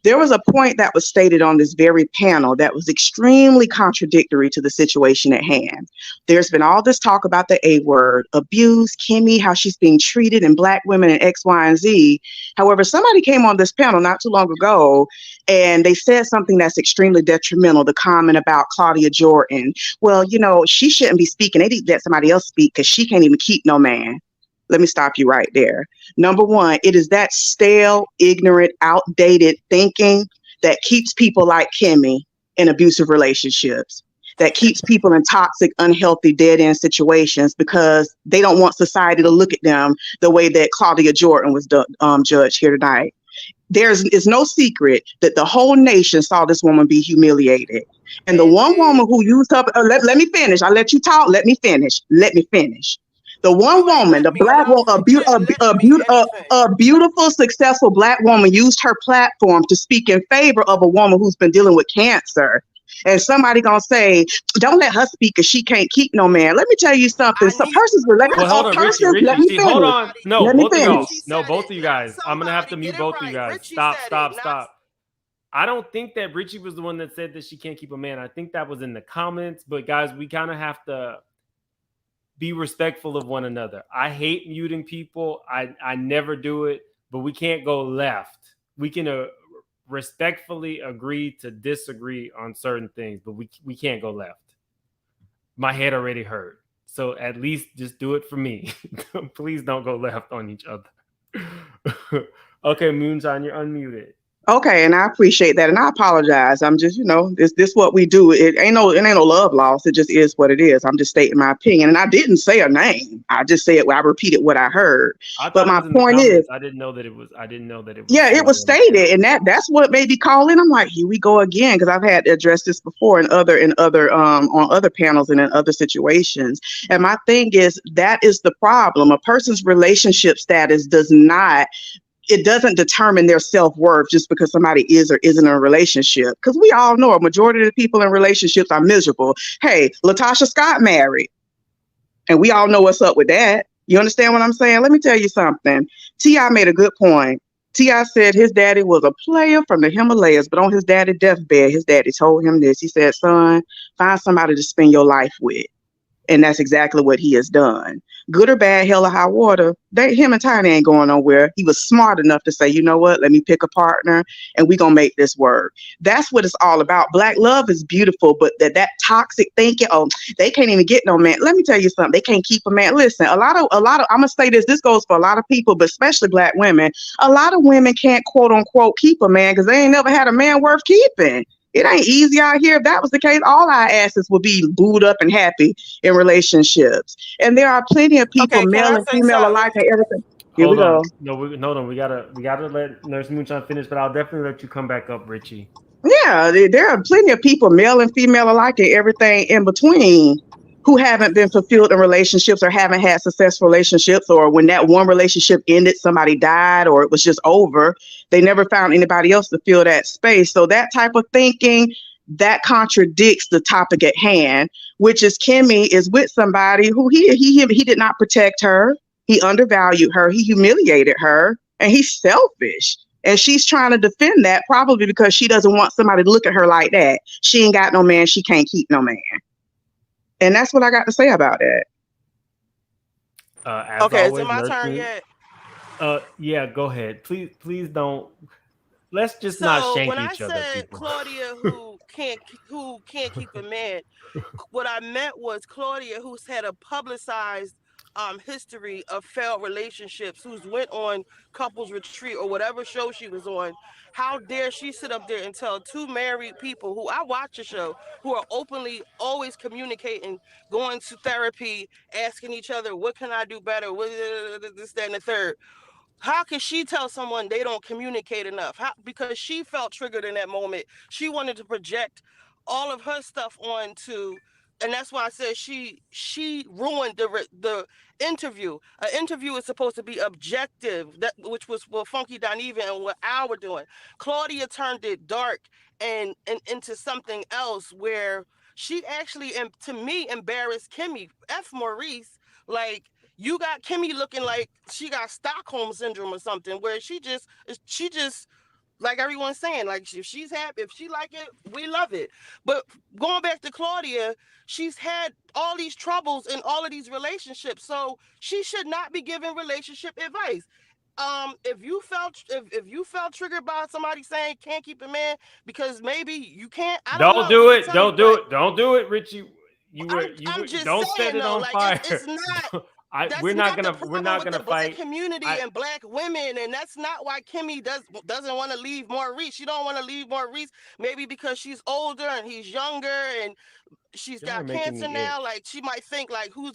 There was a point that was stated on this very panel that was extremely contradictory to the situation at hand. There's been all this talk about the A word, abuse, Kimmy, how she's being treated, and Black women and X, Y, and Z. However, somebody came on this panel not too long ago and they said something that's extremely detrimental, the comment about Claudia Jordan. Well, you know, she shouldn't be speaking. They need to let somebody else speak because she can't even keep no man. Let me stop you right there. Number one, it is that stale, ignorant, outdated thinking that keeps people like Kimmy in abusive relationships, that keeps people in toxic, unhealthy, dead-end situations because they don't want society to look at them the way that Claudia Jordan was judged here tonight. It's no secret that the whole nation saw this woman be humiliated. And the one woman who used her, let me finish. I let you talk. Let me finish. The one woman, the Black woman, a beautiful, successful Black woman used her platform to speak in favor of a woman who's been dealing with cancer. And somebody gonna say, don't let her speak because she can't keep no man. Let me tell you something. Some persons related. Well, hold on, Richie. Let me finish. Hold on. No, let me both of finish. y'all. No, both of you guys. I'm gonna have to mute both of you guys. Stop. I don't think that Richie was the one that said that she can't keep a man. I think that was in the comments. But guys, we kind of have to be respectful of one another. I hate muting people. I never do it, but we can't go left. We can respectfully agree to disagree on certain things, but we can't go left. My head already hurt. So at least just do it for me. Please don't go left on each other. Okay, Moonshine, you're unmuted. Okay, and I appreciate that, and I apologize. I'm just, this what we do. It ain't no love lost. It just is what it is. I'm just stating my opinion, and I didn't say a name. I just said I repeated what I heard. But my point is, I didn't know that it was. Yeah, it was stated, and that's what made me call in. I'm like, here we go again, because I've had to address this before on other panels and in other situations. And my thing is that is the problem. A person's relationship status doesn't determine their self-worth just because somebody is or isn't in a relationship. Because we all know a majority of the people in relationships are miserable. Hey, Latasha Scott married. And we all know what's up with that. You understand what I'm saying? Let me tell you something. T.I. made a good point. T.I. said his daddy was a player from the Himalayas, but on his daddy's deathbed, his daddy told him this. He said, son, find somebody to spend your life with. And that's exactly what he has done. Good or bad, hell or high water, him and Tiny ain't going nowhere. He was smart enough to say, you know what, let me pick a partner and we gonna make this work. That's what it's all about. Black love is beautiful, but that toxic thinking, they can't even get no man. Let me tell you something, they can't keep a man. Listen, a lot of, I'm gonna say this goes for a lot of people, but especially Black women. A lot of women can't quote unquote keep a man because they ain't never had a man worth keeping. It ain't easy out here. If that was the case, all our asses would be booed up and happy in relationships. And there are plenty of people, male and female alike, and everything. Here we go. No, hold on. We gotta let Nurse Moonshine finish, but I'll definitely let you come back up, Richie. Yeah, there are plenty of people, male and female alike, and everything in between, who haven't been fulfilled in relationships or haven't had successful relationships, or when that one relationship ended, somebody died or it was just over. They never found anybody else to fill that space. So that type of thinking, that contradicts the topic at hand, which is Kimmy is with somebody who he did not protect her. He undervalued her. He humiliated her, and he's selfish. And she's trying to defend that, probably because she doesn't want somebody to look at her like that. She ain't got no man. She can't keep no man. And that's what I got to say about that. As Okay, is always, it my turn nurturing. yet? Yeah, go ahead. Please don't. Let's just not So shank when I each other, said people. Claudia who can't keep a man, what I meant was Claudia who's had a publicized history of failed relationships, who's went on couples retreat or whatever show she was on. How dare she sit up there and tell two married people who I watch the show, who are openly always communicating, going to therapy, asking each other, what can I do better? What this, that, and the third. How can she tell someone they don't communicate enough? Because she felt triggered in that moment. She wanted to project all of her stuff onto, and that's why I said she ruined the interview. An interview is supposed to be objective, that which was what Funky Dineva and what Al were doing. Claudia turned it dark and into something else where she actually, to me, embarrassed Kimmy. F Maurice, like, you got Kimmy looking like she got Stockholm syndrome or something, where she just like everyone's saying, like, if she's happy, if she like it, we love it. But going back to Claudia, she's had all these troubles in all of these relationships, so she should not be giving relationship advice. If you felt triggered by somebody saying can't keep a man because maybe you can't, I don't Don't know do what to it. tell you, Don't do but it. Don't do it, Richie. You I'm just don't set saying it though, on like it's fire. not. We're That's not not the gonna problem with the black fight. community and black women, and that's not why Kimmy doesn't want to leave Maurice. She don't want to leave Maurice, maybe because she's older and he's younger, and she's Y'all are got making cancer me now. itch. Like, she might think like who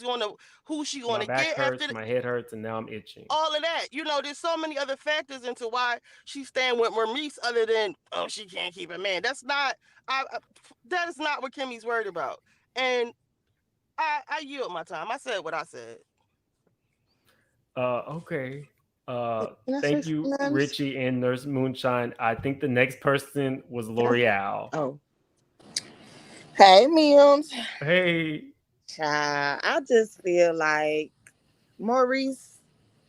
she My gonna back get after hurts, my head hurts, and now I'm itching. all of that. There's so many other factors into why she's staying with Maurice other than, oh, she can't keep a man. That's not. That is not what Kimmy's worried about. And I yield my time. I said what I said. Okay. Can I say Thank you, something else? Richie and Nurse Moonshine. I think the next person was L'Oreal. Oh, Hey, Mills. Hey. Child, I just feel like Maurice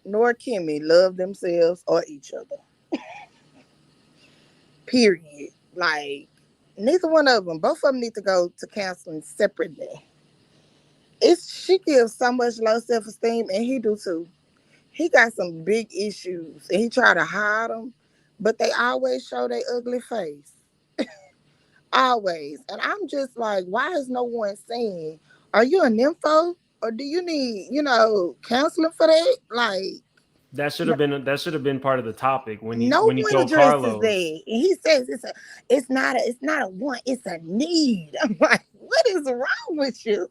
nor Kimmy love themselves or each other. Period. Like, neither one of them. Both of them need to go to counseling separately. She gives so much low self-esteem, and he do too. He got some big issues, and he try to hide them, but they always show their ugly face. Always. And I'm just like, why is no one saying, are you a nympho? Or do you need, counseling for that? Like, That should have been part of the topic when no he one told addresses that. Carlos. And he says it's not a want, it's a need. I'm like, what is wrong with you?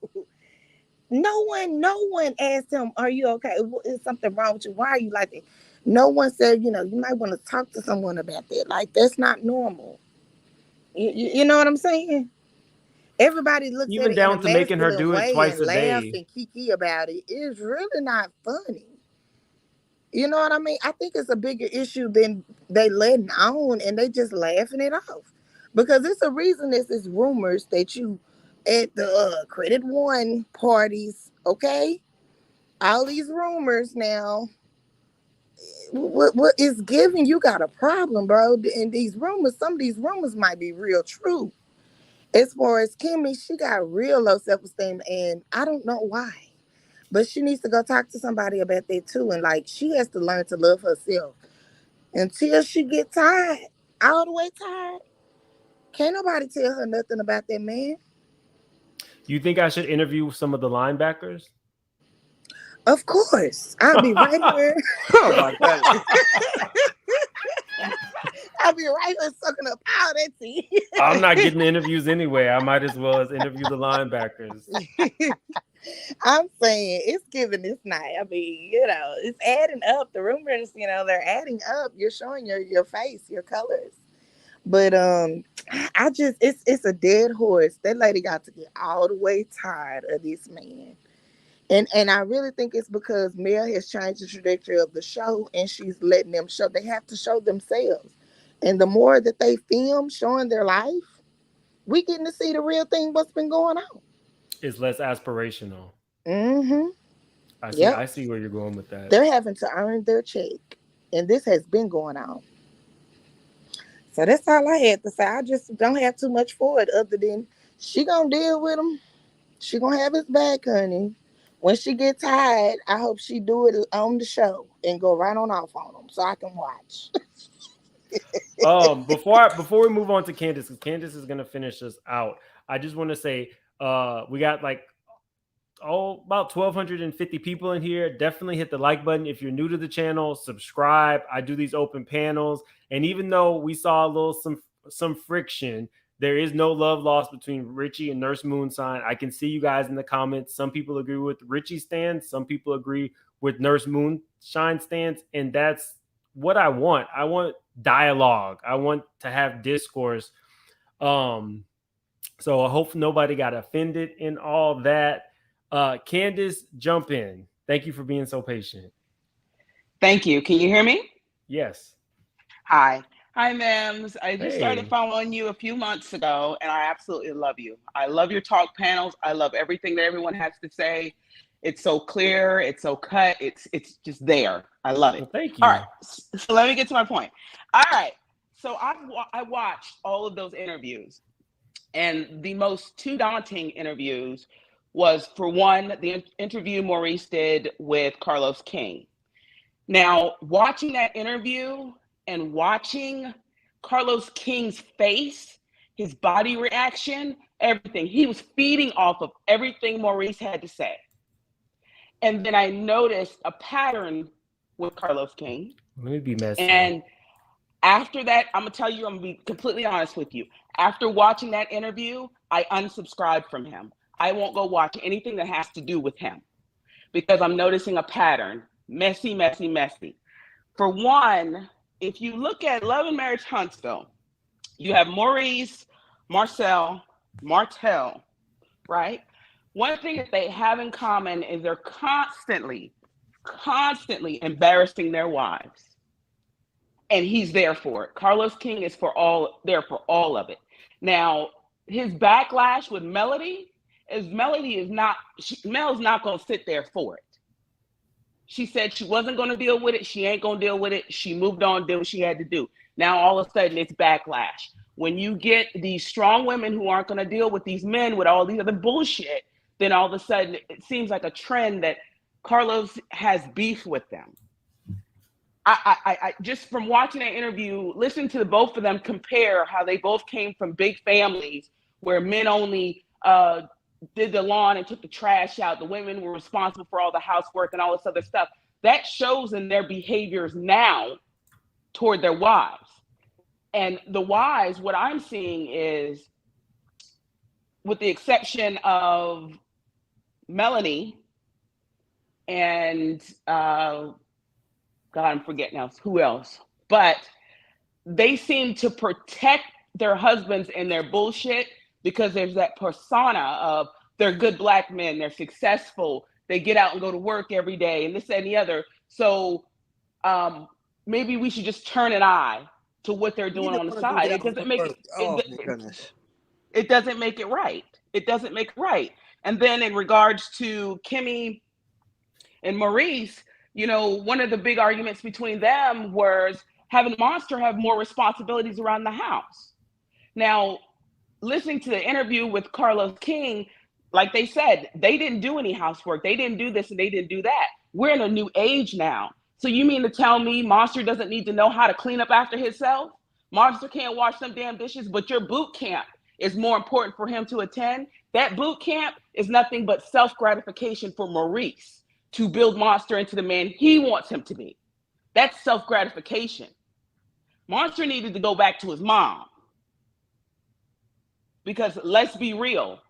No one asked him, are you okay? Is something wrong with you? Why are you like that? No one said, you might want to talk to someone about that. Like, that's not normal. You know what I'm saying? Everybody looks at Even it in a down to making her masculine do it way twice and a laugh day. and kiki about it. It's really not funny. You know what I mean? I think it's a bigger issue than they letting on, and they just laughing it off. Because it's a reason this rumors that you at the Credit One parties, okay? All these rumors now. What is giving you got a problem, bro? And these rumors, some of these rumors might be real true. As far as Kimmy, she got real low self-esteem, and I don't know why. But she needs to go talk to somebody about that too. And like, she has to learn to love herself. Until she get tired, all the way tired, can't nobody tell her nothing about that man. You think I should interview some of the linebackers? Of course. I'll be right here. Oh my God. I'll be right here sucking up all that tea. I'm not getting interviews anyway. I might as well as interview the linebackers. I'm saying it's giving this night. I mean, it's adding up. The rumors, they're adding up. You're showing your face, your colors. But I just it's a dead horse. That lady got to get all the way tired of this man. And I really think it's because Mel has changed the trajectory of the show and she's letting them show. They have to show themselves. And the more that they film showing their life, we getting to see the real thing, what's been going on. It's less aspirational. Mm-hmm. I Yep. see where you're going with that. They're having to earn their check. And this has been going on. So that's all I had to say. I just don't have too much for it other than she gonna deal with him. She gonna have his back, honey. When she get tired, I hope she do it on the show and go right on off on him so I can watch. Before we move on to Candace, because Candace is gonna finish us out, I just want to say we got like about 1,250 people in here. Definitely hit the like button if you're new to the channel. Subscribe. I do these open panels, and even though we saw a little some friction, there is no love lost between Richie and Nurse Moonshine. I can see you guys in the comments. Some people agree with Richie's stance. Some people agree with Nurse Moonshine stance, and that's what I want. I want dialogue. I want to have discourse. So I hope nobody got offended in all that. Candace, jump in. Thank you for being so patient. Thank you. Can you hear me? Yes. Hi. Hi, Mims. I just started Hey. following you a few months ago, and I absolutely love you. I love your talk panels. I love everything that everyone has to say. It's so clear. It's so cut. It's just there. I love it. Well, thank you. All right. So let me get to my point. All right. So I watched all of those interviews, and the most two daunting interviews was, for one, the interview Maurice did with Carlos King. Now, watching that interview and watching Carlos King's face, his body reaction, everything, he was feeding off of everything Maurice had to say. And then I noticed a pattern with Carlos King. Let me be messy. And after that, I'm going to tell you, I'm going to be completely honest with you. After watching that interview, I unsubscribed from him. I won't go watch anything that has to do with him because I'm noticing a pattern. Messy, messy, messy. For one, if you look at Love and Marriage Huntsville, you have Maurice, Martell, right? One thing that they have in common is they're constantly embarrassing their wives. And he's there for it. Carlos King is there for all of it. Now, his backlash with Melody is Mel's not going to sit there for it. She said she wasn't going to deal with it. She ain't going to deal with it. She moved on, did what she had to do. Now, all of a sudden, it's backlash. When you get these strong women who aren't going to deal with these men with all these other bullshit, then all of a sudden, it seems like a trend that Carlos has beef with them. I just from watching that interview, listen to both of them compare how they both came from big families where men only did the lawn and took the trash out. The women were responsible for all the housework and all this other stuff. That shows in their behaviors now toward their wives. And the wives, what I'm seeing is, with the exception of Melanie and God, I'm forgetting now who else, but they seem to protect their husbands and their bullshit because there's that persona of they're good Black men, they're successful, they get out and go to work every day, and this and the other. So maybe we should just turn an eye to what they're doing on the side. It doesn't make it. Oh my goodness! It doesn't make it right. It doesn't make it right. And then in regards to Kimmy and Maurice, you know, one of the big arguments between them was having Monster have more responsibilities around the house. Now, listening to the interview with Carlos King, like they said, they didn't do any housework. They didn't do this and they didn't do that. We're in a new age now. So you mean to tell me Monster doesn't need to know how to clean up after himself? Monster can't wash some damn dishes, but your boot camp is more important for him to attend? That boot camp is nothing but self-gratification for Maurice to build Monster into the man he wants him to be. That's self-gratification. Monster needed to go back to his mom. Because let's be real,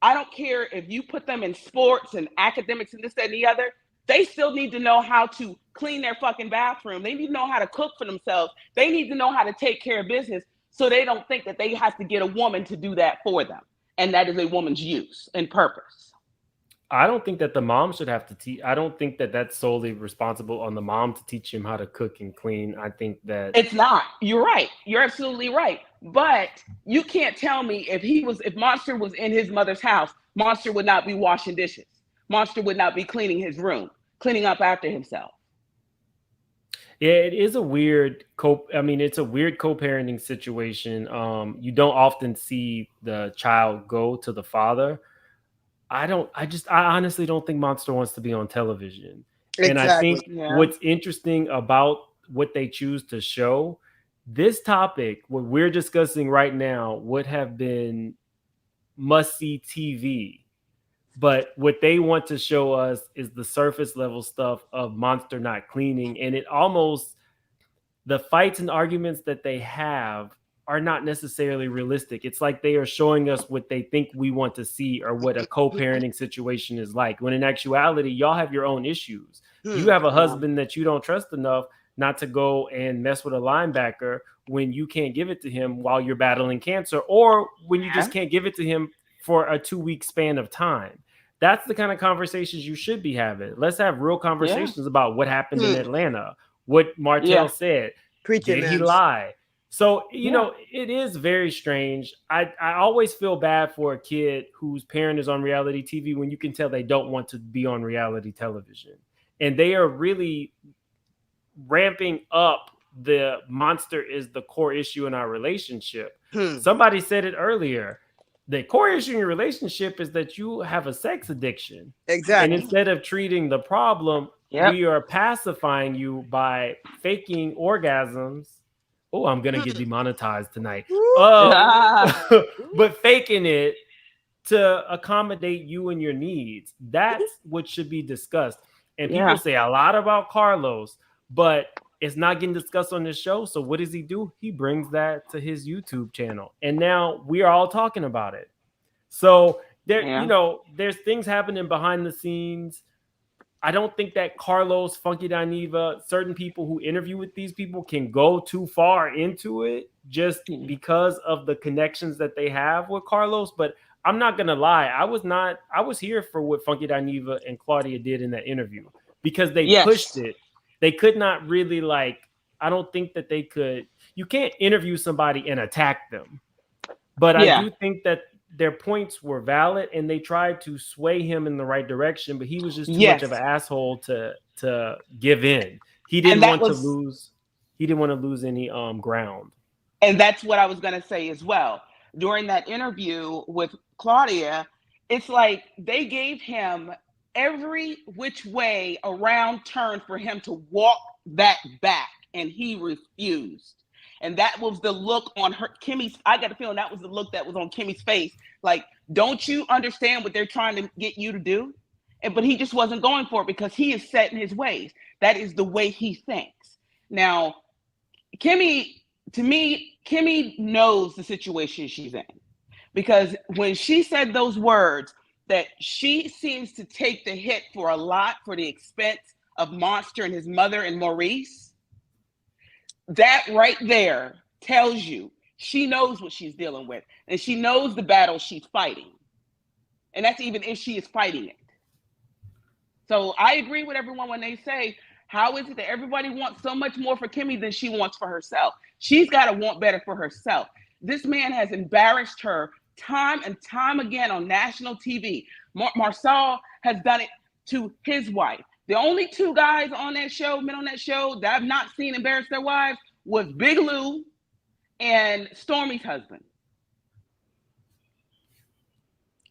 I don't care if you put them in sports and academics and this, that, and the other, they still need to know how to clean their fucking bathroom. They need to know how to cook for themselves. They need to know how to take care of business. so they don't think that they have to get a woman to do that for them, and that is a woman's use and purpose. I don't think that the mom should have to teach. I don't think that that's solely responsible on the mom to teach him how to cook and clean. I think that It's not. You're right. You're absolutely right. But you can't tell me if Monster was in his mother's house, Monster would not be washing dishes. Monster would not be cleaning his room, cleaning up after himself. yeah, it is a weird it's a weird co-parenting situation. You don't often see the child go to the father. I honestly don't think Monster wants to be on television. And I Exactly. think Yeah. what's interesting about what they choose to show, this topic, what we're discussing right now, would have been must-see TV. But what they want to show us is the surface level stuff of Monster not cleaning. And it almost, the fights and arguments that they have are not necessarily realistic. It's like they are showing us what they think we want to see or what a co-parenting situation is like. When in actuality, y'all have your own issues. You have a husband that you don't trust enough not to go and mess with a linebacker when you can't give it to him while you're battling cancer, or when you just can't give it to him for a 2-week span of time. That's the kind of conversations you should be having. Let's have real conversations about what happened in Atlanta, what Martell said. Did he lie? So, you know, it is very strange. I always feel bad for a kid whose parent is on reality TV when you can tell they don't want to be on reality television. And they are really ramping up the Monster is the core issue in our relationship. Somebody said it earlier. The core issue in your relationship is that you have a sex addiction. Exactly. And instead of treating the problem, we are pacifying you by faking orgasms. Oh, I'm gonna get demonetized tonight. But faking it to accommodate you and your needs. That's what should be discussed. And people say a lot about Carlos, but it's not getting discussed on this show. So what does he do? He brings that to his YouTube channel. And now we are all talking about it. So there, you know, there's things happening behind the scenes. I don't think that Carlos, Funky Dineva, certain people who interview with these people can go too far into it just because of the connections that they have with Carlos. But I'm not going to lie. I was here for what Funky Dineva and Claudia did in that interview because they pushed it. They could not really I don't think that they could. You can't interview somebody and attack them. But I do think that their points were valid and they tried to sway him in the right direction, but he was just too much of an asshole to give in. He didn't want to lose. He didn't want to lose any ground. And that's what I was going to say as well. During that interview with Claudia, it's like they gave him every which way around turn for him to walk that back, and he refused. And that was the look on Kimmy's. I got a feeling that was the look that was on Kimmy's face. Like, don't you understand what they're trying to get you to do? But he just wasn't going for it because he is set in his ways. That is the way he thinks. Now, Kimmy, to me, Kimmy knows the situation she's in. Because when she said those words, that she seems to take the hit for a lot for the expense of Monster and his mother and Maurice, that right there tells you she knows what she's dealing with and she knows the battle she's fighting. And that's even if she is fighting it. So I agree with everyone when they say, how is it that everybody wants so much more for Kimmy than she wants for herself? She's got to want better for herself. This man has embarrassed her time and time again on national TV. Marcel has done it to his wife. The only two guys on that show, men on that show, that I've not seen embarrass their wives was Big Lou and Stormy's husband.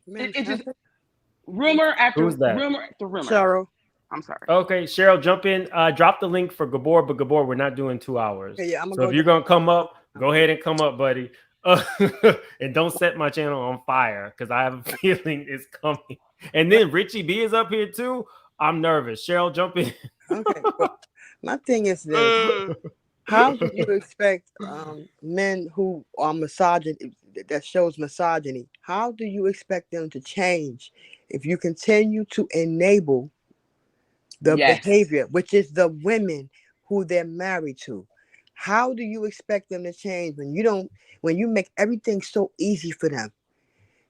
It's just rumor after rumor after rumor. Cheryl. I'm sorry. Okay, Cheryl, jump in. Drop the link for Gabor, but Gabor, we're not doing 2 hours. Okay, so if you're going to come up, go ahead and come up, buddy. And don't set my channel on fire because I have a feeling it's coming. And then Richie B is up here too. I'm nervous. Cheryl, jump in. Okay. Well, my thing is this. How do you expect men who are that shows misogyny, how do you expect them to change if you continue to enable the behavior, which is the women who they're married to? How do you expect them to change when you make everything so easy for them?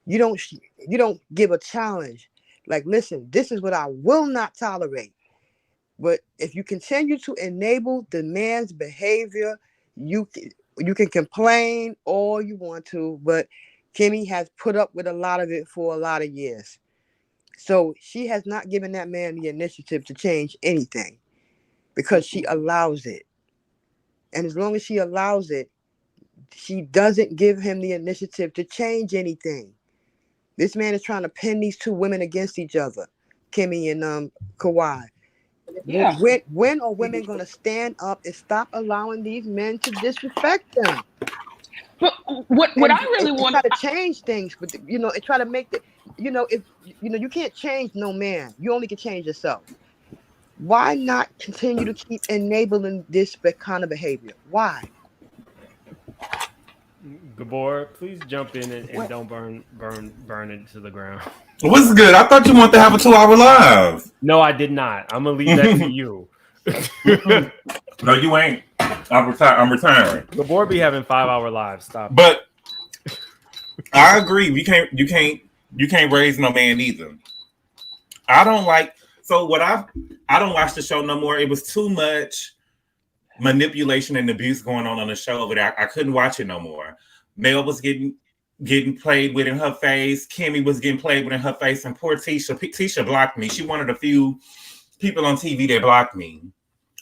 You don't give a challenge. Like, listen, this is what I will not tolerate. But if you continue to enable the man's behavior, you can complain all you want to, but Kimmy has put up with a lot of it for a lot of years. So she has not given that man the initiative to change anything because she allows it. And as long as she allows it, she doesn't give him the initiative to change anything. This man is trying to pin these two women against each other, Kimmy and Kawhi. Yeah. When are women going to stand up and stop allowing these men to disrespect them? But what I really and want try to change things, but and try to make the if you can't change no man, you only can change yourself. Why not continue to keep enabling this kind of behavior? Why? Gabor, please jump in and don't burn it to the ground. What's good? I thought you wanted to have a 2-hour live. No, I did not. I'm gonna leave that to you. No, you ain't. I'm retiring. Gabor be having 5-hour lives. Stop. But I agree. You can't raise no man either. I don't like. So what I don't watch the show no more. It was too much manipulation and abuse going on the show over there. I couldn't watch it no more. Mel was getting played with in her face. Kimmy was getting played with in her face, and poor Tisha. Tisha blocked me. She one of the few people on TV that blocked me.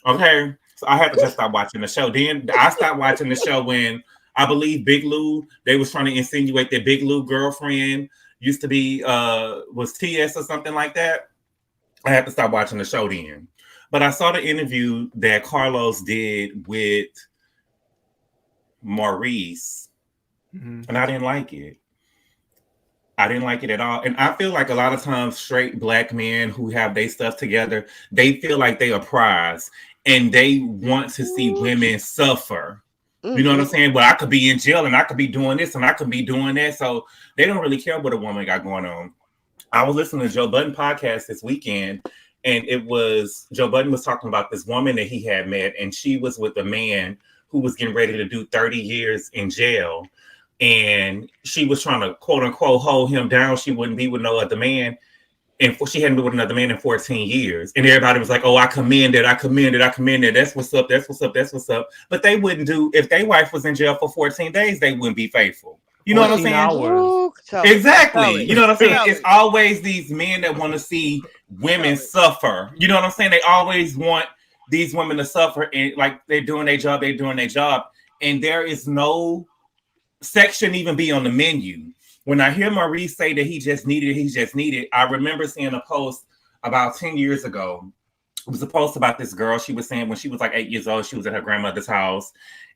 Okay, so I had to just stop watching the show. Then I stopped watching the show when I believe Big Lou. They was trying to insinuate that Big Lou girlfriend used to be was TS or something like that. I had to stop watching the show then. But I saw the interview that Carlos did with Maurice, and I didn't like it. I didn't like it at all. And I feel like a lot of times straight black men who have their stuff together, they feel like they are prize and they want to see women suffer. You know what I'm saying? Well, I could be in jail and I could be doing this and I could be doing that. So they don't really care what a woman got going on. I was listening to Joe Budden podcast this weekend, and it was Joe Budden was talking about this woman that he had met, and she was with a man who was getting ready to do 30 years in jail. And she was trying to, quote unquote, hold him down. She wouldn't be with no other man. And she hadn't been with another man in 14 years. And everybody was like, oh, I commend it. That's what's up. That's what's up. That's what's up. But they wouldn't do, if their wife was in jail for 14 days, they wouldn't be faithful. You know what I'm saying? Hours. Exactly. You know what I'm saying? It's always these men that want to see women suffer. You know what I'm saying? They always want these women to suffer, and like they're doing their job. And there is no sex shouldn't even be on the menu. When I hear Maurice say that he just needed, I remember seeing a post about 10 years ago. It was a post about this girl. She was saying when she was like 8 years old, she was at her grandmother's house,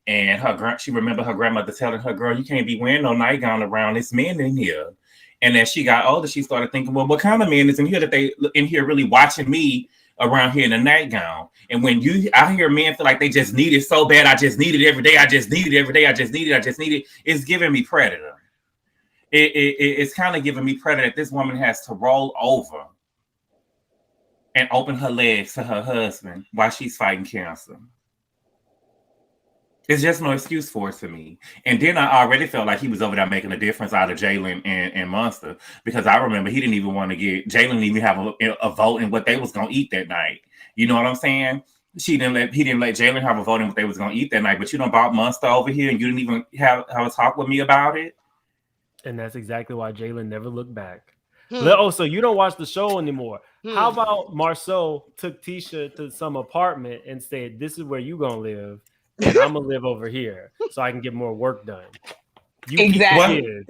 and she remembered her grandmother telling her, girl, you can't be wearing no nightgown around this man in here. And as she got older, she started thinking, well, what kind of man is in here that they in here really watching me around here in a nightgown? And when I hear men feel like they just need it so bad, I just need it every day, I just need it every day, I just need it, it's giving me predator. It's kind of giving me predator that this woman has to roll over and open her legs to her husband while she's fighting cancer. It's just no excuse for it to me. And then I already felt like he was over there making a difference out of Jalen and Monster, because I remember he didn't even want to Jalen didn't even have a vote in what they was going to eat that night. You know what I'm saying? He didn't let Jalen have a vote in what they was going to eat that night, but you done brought Monster over here and you didn't even have a talk with me about it. And that's exactly why Jalen never looked back. Oh, so you don't watch the show anymore. How about Marceau took Tisha to some apartment and said, this is where you going to live, and I'm going to live over here so I can get more work done. Exactly.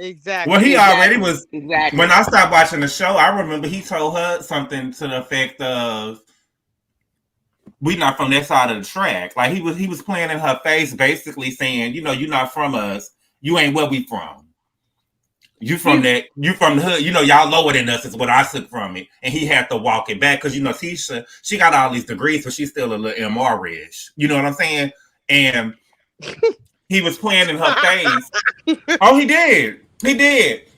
Well, he already was. Exactly. When I stopped watching the show, I remember he told her something to the effect of, we not from that side of the track. Like he was playing in her face, basically saying, you know, you're not from us. You ain't where we from. You from the hood, you know, y'all lower than us is what I took from it. And he had to walk it back because, you know, Tisha, she got all these degrees, so she's still a little MR-ish. You know what I'm saying? And he was playing in her face. Oh, he did.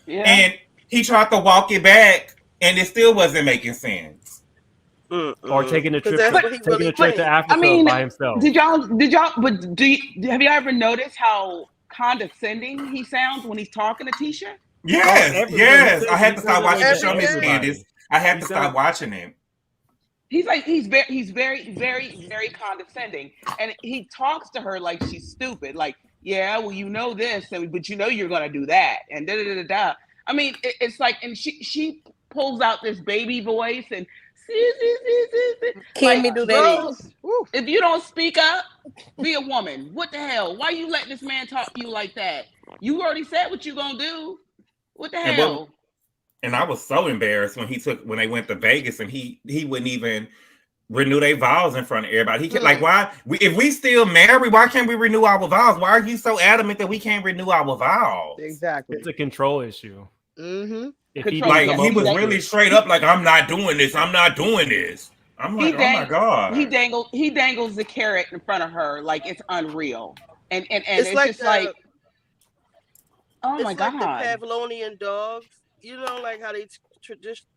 Yeah. And he tried to walk it back, and it still wasn't making sense. or taking a Because trip that's to what he really to think. Africa I mean, by himself. did y'all? But have you ever noticed how condescending he sounds when he's talking to Tisha? Yes, But he yes. says I had he to says stop it watching like the to show, Miss everybody. Candace. I had He to said stop watching it. He's very condescending, and he talks to her like she's stupid. Like, yeah, well, you know this, but you know you're gonna do that, and da da da da. I mean, it's like, and she pulls out this baby voice and like, Kimmy do that girl, is. if you don't speak up, be a woman. What the hell? Why you let this man talk to you like that? You already said what you gonna do. What the And hell? and I was so embarrassed when they went to Vegas and he wouldn't even renew their vows in front of everybody. He kept like, why? If we still married, why can't we renew our vows? Why are you so adamant that we can't renew our vows? Exactly. It's a control issue. Mm-hmm. If he Like didn't come he up was with really it. straight up, like, I'm not doing this. I'm not doing this. I'm like, oh my God. He dangles the carrot in front of her like it's unreal. And It's it's like just like, oh it's my like the God. Pavlonian dogs. You know, like how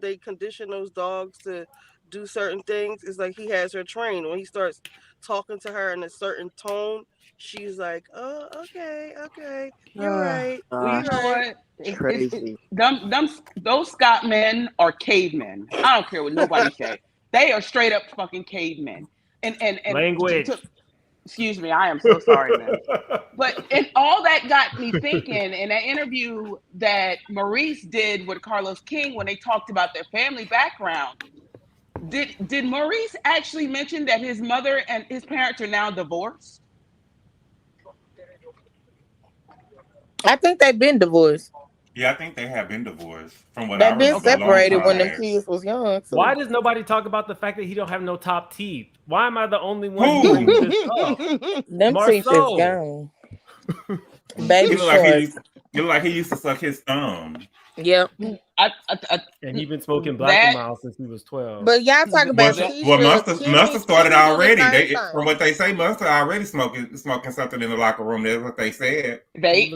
they condition those dogs to do certain things. It's like he has her trained. When he starts talking to her in a certain tone, she's like, "Oh, okay, you're right." Well, you know what? Crazy. Those Scott men are cavemen. I don't care what nobody say. They are straight up fucking cavemen. And Language. Excuse me, I am so sorry, man. But and all that got me thinking in that interview that Maurice did with Carlos King when they talked about their family background. Did Maurice actually mention that his mother and his parents are now divorced? I think they've been divorced. Yeah, I think they have been divorced from what I They've been remember a long separated time when them back. kids was young. Too. Why does nobody talk about the fact that he don't have no top teeth? Why am I the only one who brings this up? Them teeth is Marceau. gone. Baby shorts. He look like he used to suck his thumb. Yep. And he been smoking Black and Mild since he was 12. But y'all talk about Tisha. Well, Mustard started Kimmy already. doing the same thing. From what they say, Mustard already smoking something in the locker room. That's what they said. Okay,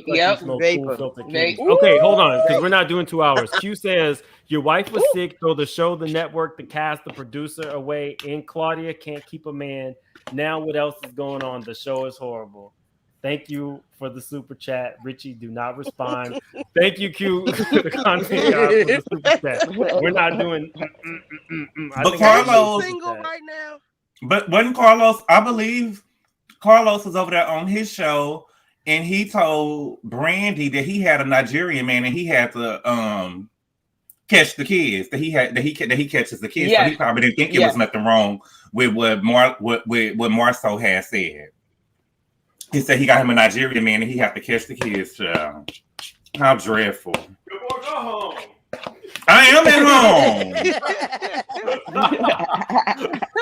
hold on, because we're not doing 2 hours. Q says your wife was sick, throw the show, the network, the cast, the producer away, and Claudia can't keep a man. Now what else is going on? The show is horrible. Thank you for the super chat. Richie, do not respond. Thank you, Q, the content guy, for the super chat. We're not doing. But Carlos, single right now. But wasn't Carlos? I believe Carlos was over there on his show, and he told Brandy that he had a Nigerian man, and he had to catch the kids. That he catches the kids. Yes. So he probably didn't think it was nothing wrong with what Marceau had said. He said he got him a Nigerian man, and he have to catch the kids. How dreadful! Go home. I am at home.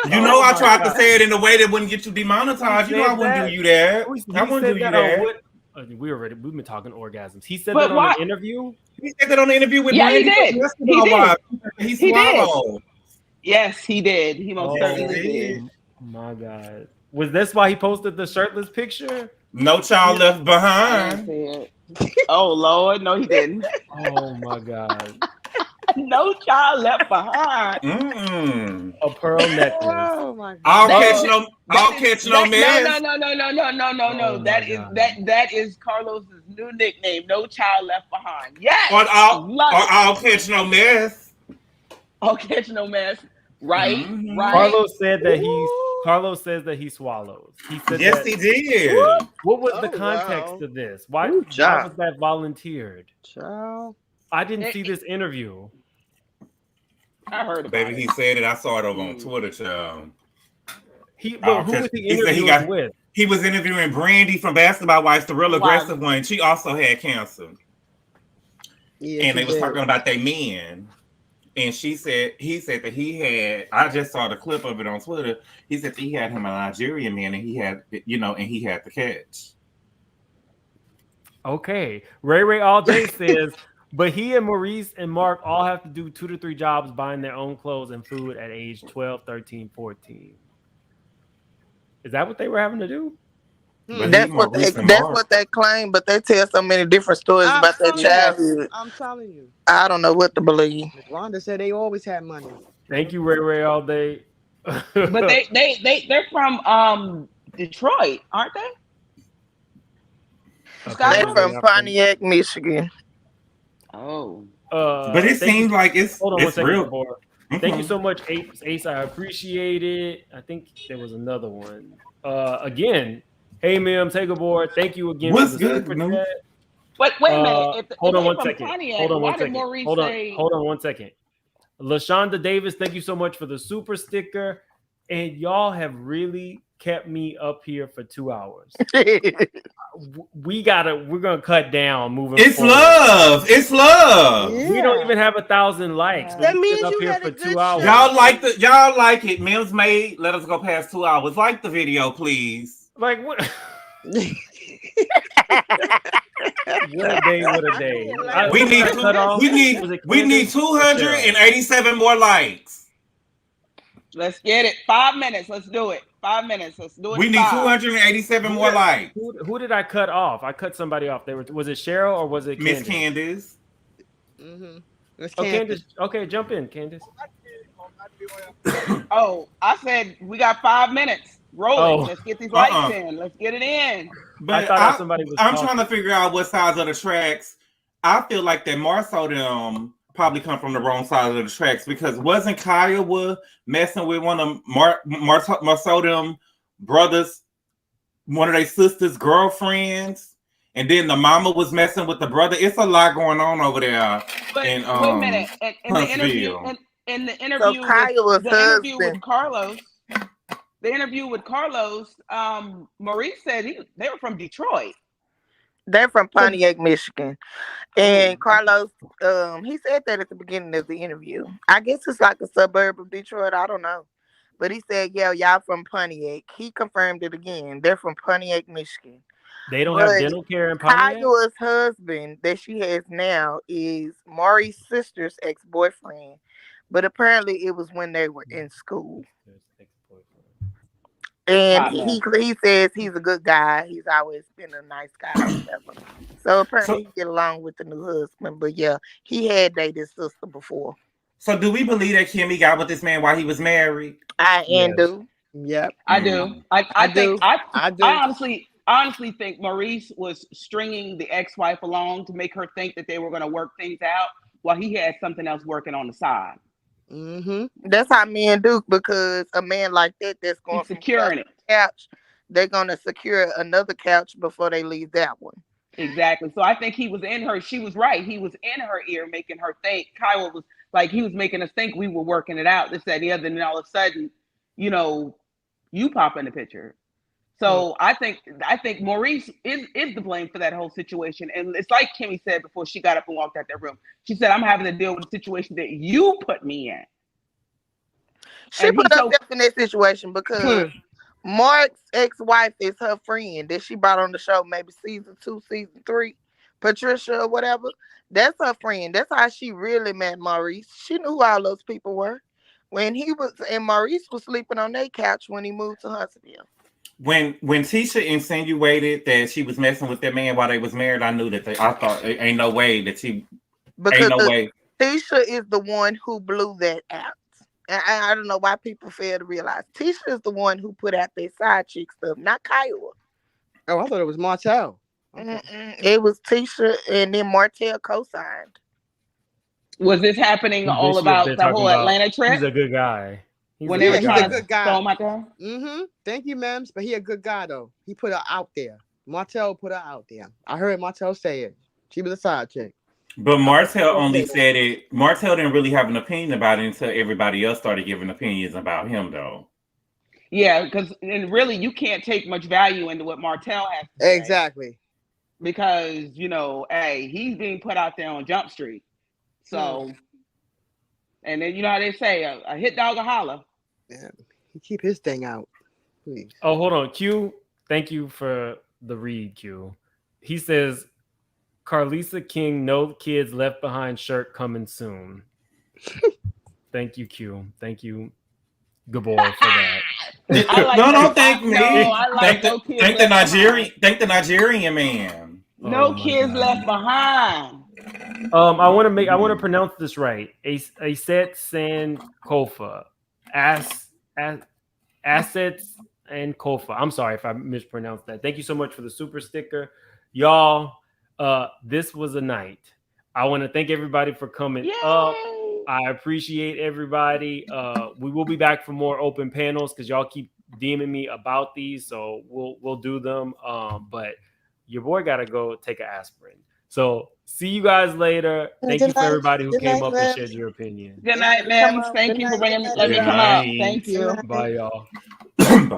You know, I tried to say it in a way that wouldn't get you demonetized. You know, I wouldn't do you that. I wouldn't do you that. We've been talking orgasms. He said But that on an interview. He said that on the interview with Yeah, he Brandy. did. He swallowed. Yes, he did. He most certainly did. My God. Was this why he posted the shirtless picture? No child left behind. Oh Lord, no, he didn't. Oh my God. No child left behind. A pearl necklace. Oh my God. I'll catch no mess. No. That is Carlos's new nickname. No child left behind. Yes. Or I'll catch no mess. I'll catch no mess. Right. Right. Carlos said that Carlos says that he swallows. He said yes, he did. What was the context of this? Why was that volunteered? Child. I didn't see this interview. I heard about Baby, he said it. I saw it over on Twitter, child. Who was he interviewing with? He was interviewing Brandy from Basketball Wives, the real aggressive one. She also had cancer. Yeah, and they was talking about their men. And he said that he had, I just saw the clip of it on Twitter. He said that he had him a Nigerian man and he had, and he had the catch. Okay. Ray All Day says, but he and Maurice and Mark all have to do 2 to 3 jobs buying their own clothes and food at age 12, 13, 14. Is that what they were having to do? That's what they claim, but they tell so many different stories about their childhood. I'm telling you. I don't know what to believe. Rhonda said they always had money. Thank you, Ray Ray, all day. But they're from Detroit, aren't they? They're from Pontiac, Michigan. Oh. But it seems like it's hold on one second, real. Gabor. Thank you so much, Ace. I appreciate it. I think there was another one. Again, hey Mims, hey Gabor. Thank you again What's for the good, super man? chat. Wait a minute. If Hold on they one from second. Pontiac, Hold on why one did second. Maurice Hold on. say? Hold on one second. LaShonda Davis, thank you so much for the super sticker. And y'all have really kept me up here for 2 hours. We're gonna cut down moving It's forward. love. It's love. We don't even have 1,000 likes. That But means we've been up you here had a for good 2 hours. show. Y'all like it. Mims made. Let us go past 2 hours. Like the video, please. Like what? What a day! What a day! We need 287 more likes. Let's get it. 5 minutes. Let's do it. 5 minutes. Let's do it. We need 287 more likes. Who did I cut off? I cut somebody off. Was it Cheryl or was it Miss Candace? Candace. Oh, Candace. Okay, jump in, Candace. Oh, I said we got 5 minutes. Roll Oh. it. Let's get these lights in. Let's get it in. But somebody was I'm talking. trying to figure out what sides of the tracks. I feel like that Marceau them probably come from the wrong side of the tracks because wasn't Kiowa messing with one of Marceau them brothers, one of their sisters' girlfriends, and then the mama was messing with the brother. It's a lot going on over there. But in, wait a minute. In the interview, Huntsville. in the interview, the interview with Carlos, Maurice said they were from Detroit. They're from Pontiac, Michigan. And Carlos, he said that at the beginning of the interview. I guess it's like a suburb of Detroit. I don't know. But he said, yeah, y'all from Pontiac. He confirmed it again. They're from Pontiac, Michigan. They don't have dental care in Pontiac? Kiowa's husband that she has now is Maurice's sister's ex-boyfriend. But apparently it was when they were in school. And he says he's a good guy. He's always been a nice guy. Whatever. So apparently he get along with the new husband. But yeah, he had dated his sister before. So do we believe that Kimmy got with this man while he was married? I do. Yep. I do. I do. I honestly think Maurice was stringing the ex-wife along to make her think that they were going to work things out while he had something else working on the side. That's how men do, because a man like that's going from securing it couch, they're gonna secure another couch before they leave that one. Exactly. So I think he was in her. She was right. He was in her ear, making her think. Kyle was like, he was making us think we were working it out. This, that, the other, and then all of a sudden, you pop in the picture. So I think Maurice is the blame for that whole situation. And it's like Kimmy said before she got up and walked out that room. She said, I'm having to deal with a situation that you put me in. She put herself in that situation because Mark's ex-wife is her friend that she brought on the show, maybe season 2, season 3, Patricia or whatever. That's her friend. That's how she really met Maurice. She knew who all those people were. And Maurice was sleeping on their couch when he moved to Huntsville. When Tisha insinuated that she was messing with that man while they was married, I knew that I thought ain't no way that she Tisha is the one who blew that out. And I don't know why people fail to realize Tisha is the one who put out their side chick stuff, not Kiowa. Oh, I thought it was Martell. It was Tisha, and then Martell co-signed. Was this happening all about the whole Atlanta trip? He's a good guy. He's a good guy. Thank you, Mems. But he a good guy though. He put her out there. Martell put her out there. I heard Martell say it. She was a side chick. But Martell only said it. Martell didn't really have an opinion about it until everybody else started giving opinions about him, though. Yeah, because really you can't take much value into what Martell has to say. Exactly. Because, hey, he's being put out there on Jump Street. So, and then you know how they say, a hit dog a holler. Yeah, he keep his thing out, please. Oh, hold on. Q, thank you for the read, Q. He says, Carlisa King, no kids left behind shirt coming soon. Thank you, Q. Thank you, Gabor, for that. Don't thank me. Thank the Nigerian man. No kids left behind. I want to pronounce this right. Aset Sankofa. Assets and Kofa. I'm sorry if I mispronounced that. Thank you so much for the super sticker. Y'all, this was a night. I want to thank everybody for coming up. I appreciate everybody. We will be back for more open panels because y'all keep DMing me about these, so we'll do them. But your boy gotta go take an aspirin. So see you guys later. Thank you for everybody who came up and shared your opinion. Good night, ma'am. Thank you for letting me come up. Thank you. Bye, y'all.